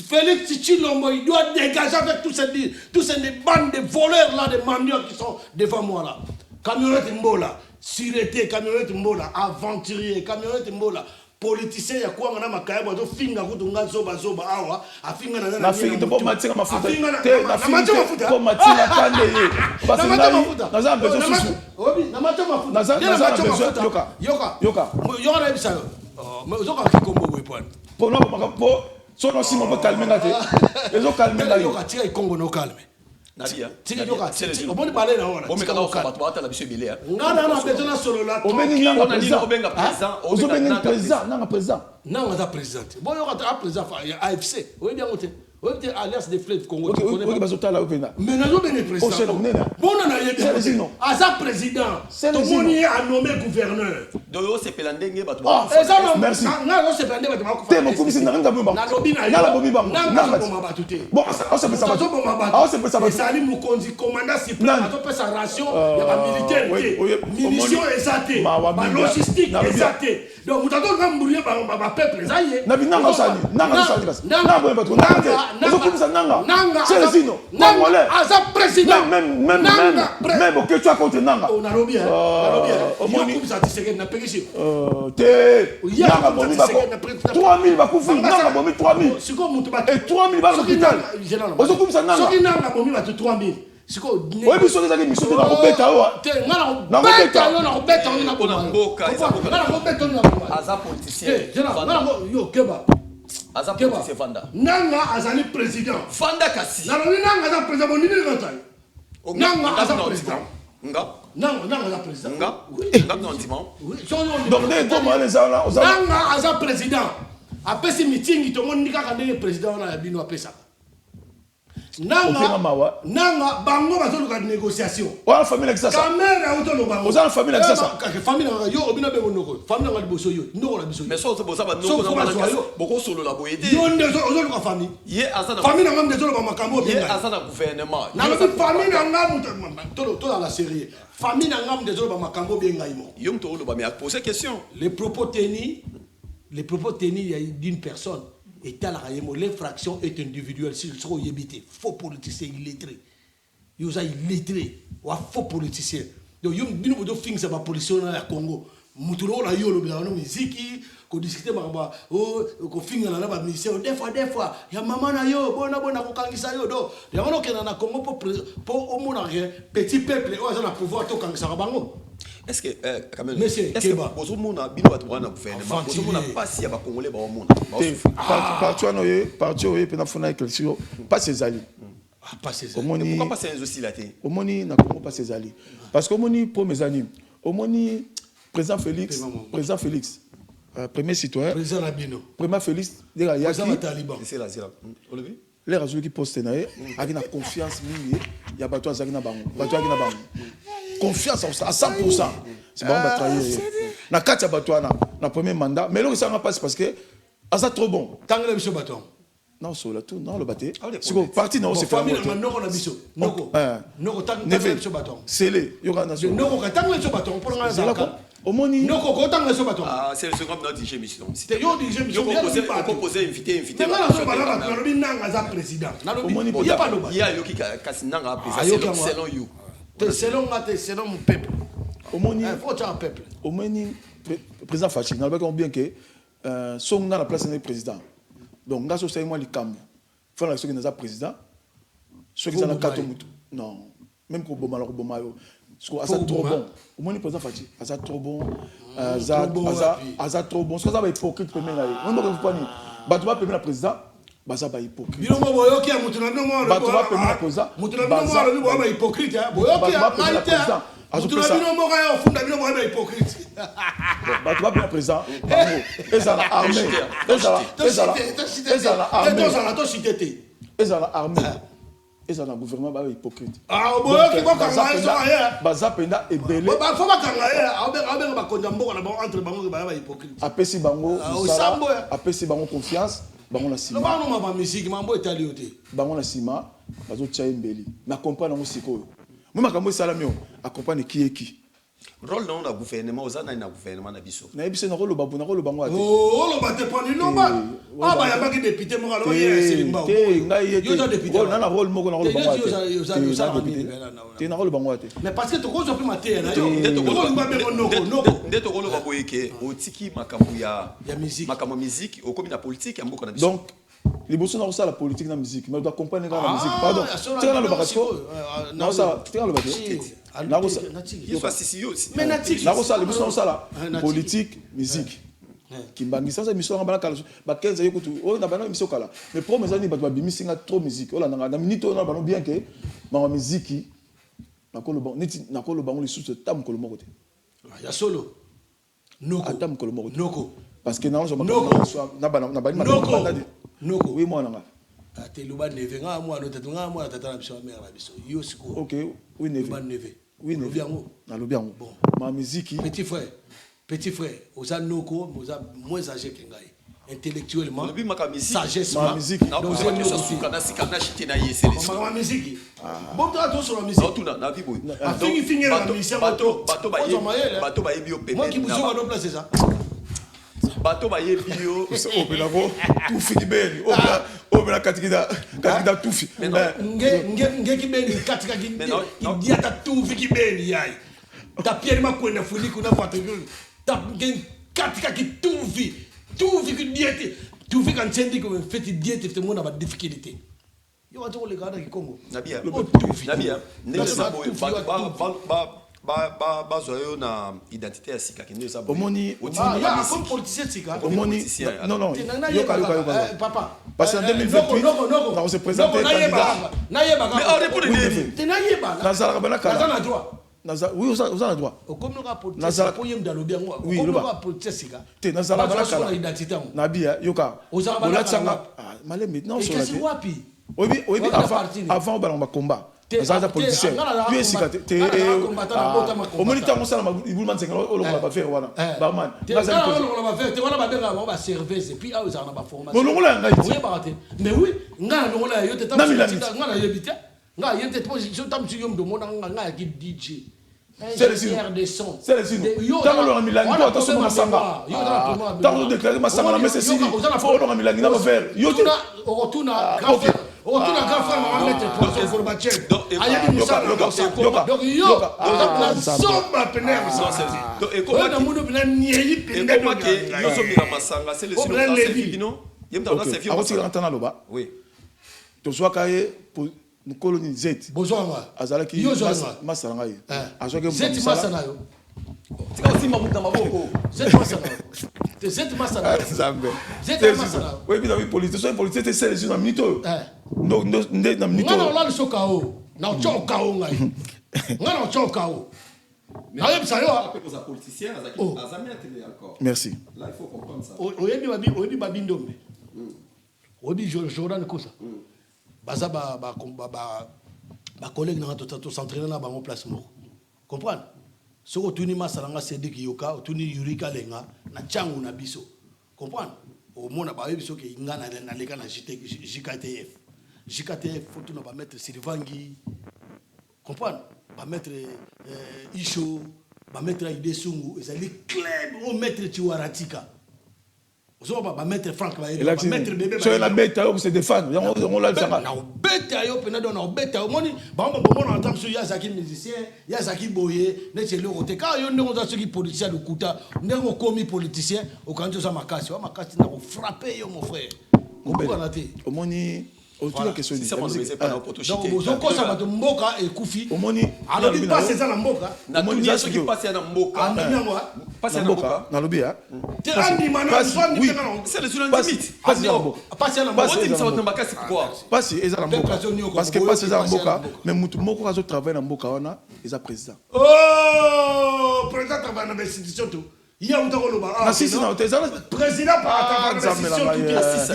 Félix Tchilombo, il doit dégager avec tous ces bandes de voleurs là, de mendiants qui sont devant moi là. Camionnette Mbola, sûreté, camionnette Mbola, aventurier, camionnette Mbola, politicien, il y a quoi on a ma caille, on finga kutunga zoba awa, a finga na finga de bon matin ma faute. Na finga bon matin na kande ye. Parce que na za besoin susu. Obi, na matin ma faute. Na za besoin yoka. Yoka na bisa. Mais ozoka kikombo weapon. Pour non pour sono si on peut calmer là les autres calmer là yoka tira ikongo no calme nadia tira yoka on peut parler là on mais quand on va battre la biso belé ngana na besoin solo là on meni nga président non za président bon yoka ta président AFC oui bien côté oui bien alliance des fleuves Congo OK bazota là opena mais na yo ben président bon na yebi asa président to moni a nommé gouverneur doyo c'est pelandenge bato merci na yo c'est pelandenge bato ko te mo komisi na ngamba bomba na lobi na na bobi bango na bomba bato te bon on se peut ça on se peut ça sali mukonzi commandant suprême to pesa ration ya ba militaire munition exacte ba logistique exacte donc mutato ngamburiye ba peuple zaye na binanga sali bas na boye bato nanga c'est le signe nanga asa président même au que tu as contre nanga on a lobby omoni ça tiseke na pekisi te nanga bomi bako 3000 bakufi nanga bomi 3000 siko mutu ba et 3000 ba l'hôpital ozo kumisa nanga soki nanga bomi ba 3000 siko oui biso ezaki miso te na kobeta owa te ngana kobeta yo na kobeta yo na mboka ngana kobeta yo na kobeta aza politicien ngana yo keba aza politicien Fanda nanga azali président Fanda kasi na lobi nanga aza président bon nini ngata nanga aza président nanga aza président nga non donc des comment les gens nanga aza président apesi meeting to moni kaka ndenge président na bino apesa nanga bango bazoluka négociation wa famille ça caméra auto lo bango za famille ça famille yo obina be bonoko famille nga liboso yo ndoko la biso mais so boza ba ndoko na mala boko solo la boyete yo ndezo ozoluka famille ye azana famille nga ndezo ba makambo ye azana gouvernement na famille nga muto to la série famille nga ndezo ba makambo bien ngaimo yo mto lo ba me poser question les propos tenus d'une personne et à la l'infraction est individuelle. Si je suis évité, faux politicien illettré. Il y a illettré ou faux politicien. Donc, il y a des films qui sont policiers dans le Congo. Mutulo la yolo bila no muziki ko discuter makaba ko finga na ba mission des fois ya mama na yo bona ko kangisa yo do ya ngono kena na Congo po omona petit peuple o za na pouvoir to kangisa bango. Est-ce que quand même est-ce que bozo mona bino bato wana gouvernement bozo mona pasi ya ba congolais ba mona parti oye pena fona élection pas ces alliés pas ces alliés pourquoi pas ces aussi là té omoni na Congo pas ces alliés parce que omoni pour mes amis omoni président Félix premier citoyen président Labino premier Félix président Taliban c'est là olevé les rajo qui poste na avec na confiance mingi ya bato azaki na bango confiance à 100%. c'est bon va travailler na kati ya bato na premier mandat mais là ça va passer parce que ça trop bon tant que biso baton non sur la tout non le batté c'est quoi parti non c'est famille na noko na biso noko tant que biso baton c'est les yoga na noko tant que biso baton pour nga za au moni noko ko tant que biso baton c'est le second notre dirigé mission c'était yo dirigé mission on proposé invité mais là so bala na lobi nanga za président na lobi il y a pas le il y a yo qui kasi nanga président selon you selon mon peuple au moni faut un peuple au moni président Fachi na ba bien que son na la place du président donc ngaso c'est moi likambo faut la ceux qui sont président ceux qui sont na kato mutu non même ko boma ko boma yo ça trop bon au moins le président Fachi ça trop bon ça trop bon ça va hypocrite premier là on ne peut pas ni bato ba premier président ça va hypocrite bino mo boyo ki mutu na bino mo bato ba premier président mutu na bino mo ba hypocrite boyo ki maite mutu na bino mo ga yo funda bino mo ba hypocrite bato ba premier président ezala armée ezala armée ezala gouvernement ba hypocrite boyo ki bokanga eso ya baza penda ebele ba fa bakanga ya abenga bakonda mboka na bango entre bango ba hypocrite apesi bango sala apesi bango confiance bango na sima bango ma musique mambo etali yote bango na sima bazo tcha embeli na comprendre ngo sikoyo moi makambo sala mio accompagne qui rôle dans le gouvernement aux années na gouvernement na biso na biso na rôle bango ate lo bate pani no ba ba ya baki député mo ngalo ye selimba yo ta député na rôle moko na rôle bango ate te na rôle bango ate mais parce que to ko zo pe maté na yo ko ba be noko ndeto ko lo ba boyeke otiki makambo ya musique makambo musique okomi na politique ya mboka na biso donc liboso na ça la politique na musique mais doit comprendre la musique pardon tu as le bakaso na ça tu as le bakaso na ça yo pas si yo mais na ça liboso na ça la politique musique kimbangisa ça mission ngamba kala ba 15 yo kutu o na bana mission kala mais pro mezani ba bimisinga trop musique ola na minute na bana bien que ma musique na ko le bon niti na ko le bango le sous tam ko le moko te ya solo noko tam ko le moko noko parce que na noko oui moi nanga te luba neve nga moi no tatu nga moi tata na biso mère na biso yo siko OK oui neve luba neve oui neve biango na lo biango bon ma musique petit frère oza noko oza moins âgé que ngai intellectuellement le ma musique sagesse ma musique donc c'est suka na sikana chité na yese les ma musique bon toi to sur la musique tout na bibo fingi la musique bato ba yebi opé moi qui vous joue dans place c'est ça bato ba yebi yo opela ko tout fini beni opela katikida tout fi nge ki beni katika ki diata tout fi ki beni yai ta pierre ma kwenda fuli kuna patron ta nge katika ki tout fi ki diete tout fi kan sendi ko feti diete te mona ba difficulté yo wato le gada ki Congo nabia ndenge ça ba zoyo na identité ya sika kende ça omoni comme politicien sika omoni non yo papa parce en 2028 on se présenter candidat na yeba mais on répond de te na yeba na zala bana kala na droit oui aux a droit comme nous politicien pour yem dalo bien oui comme nous politicien sika te na zala bana kala identité na bia yoka ola tsanga malé maintenant sur la tête wapi oui avant ba combat ça politicien lui sika te au moniteur on sala ibul man senga o longa ba faire wana ba man na za ko longa ba faire te wana ba benga ba service puis a za na ba formation non longa ngai oui ba te mais oui nga longa yo te tam nga na yebite nga yente position tam ci yom do mona nga ki DJ c'est le son tant on a mis la ligne toi sur masanga tant on déclarer masanga mais c'est Sidi on a mis la ligne va faire yo tu retourna grand frère on va mettre poisson pour Gorbatchev ayebi musa donc yo na somba pener donc et comment na mundo bina niyi pende comment que yo so mira masanga c'est le son dans ce film yemta on a servi on va entendre loba oui to soit kaye pour nous coloniser bozonga azalaki masanga ye azoke zeti masana yo tika aussi mabuta maboko zeti masana zambe zeti masana oui bien oui politique c'est les une minute non na minute ngana ola sokao na chokao ngai ngana chokao na yebisa yo pour sa politicien azami atelier encore merci là il faut comprendre ça oyebi babindombe oyebi Jordan kosa baza ba collègue na to s'entraîner na bango place moko comprendre soko otuni masalanga Cédric Yoka otuni Yurika Lenga na changu na biso comprendre omona ba biso ke inga na leka na JKTF faut na ba mettre Sylvangi comprendre ba mettre Isho ba mettre Ide Sungu ezali club o mettre Chiwaratika ozo ba mettre Frank ba mettre bébé so la bête on se défend on l'a fait na bête ayo pena don na bête omoni ba bomona en tant que Yazaki musicien Yazaki boye ne chez le côté ka yo ndeko za soki politicien de kuta ndeko komi politicien o kanjo za makasi na ko frapper yo mon frère omoni autour la question ça c'est pas pour tout donc vous ko ça ba de mboka et kufi omoni alors il passe ça na mboka na tout ça qui passe na mboka passe na mboka na lobby hein te andi mana oui c'est le sur limite passe na mboka passe na mboka ça va te makasi pourquoi passe eza na mboka parce que passe eza na mboka mais mutu moko azo travailler na mboka wana eza président président travaille na institution tout il y a un temps na sisi na hôtel président par institution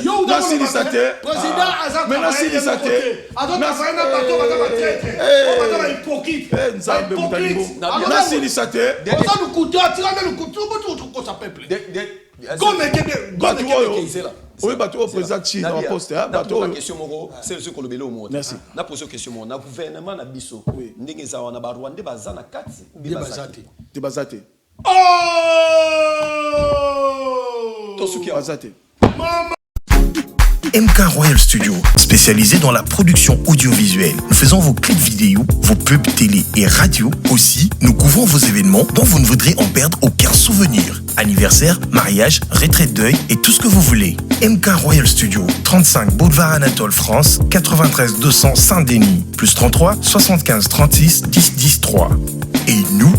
tout na sisi sate président azak mais na sisi sate azak travailler na bateau bazaka traître on va hypocrite nzambe mutalimbo na sisi sate on nous couteau tirer le couteau tout ça peuple oui bateau au président Chine en poste bateau question moko c'est ce que le belo mo merci na poser question mo na gouvernement na biso ndenge za wana ba Rwanda bazana kati te bazate Tosuki bazate MK Royal Studio, spécialisé dans la production audiovisuelle. Nous faisons vos clips vidéo, vos pubs télé et radio. Aussi, nous couvrons vos événements dont vous ne voudrez en perdre aucun souvenir. Anniversaire, mariage, retraite deuil et tout ce que vous voulez. MK Royal Studio, 35 Boulevard Anatole France, 93 200 Saint-Denis, plus 33 75 36 10 10 3. Et nous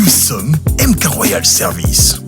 sommes MK Royal Service.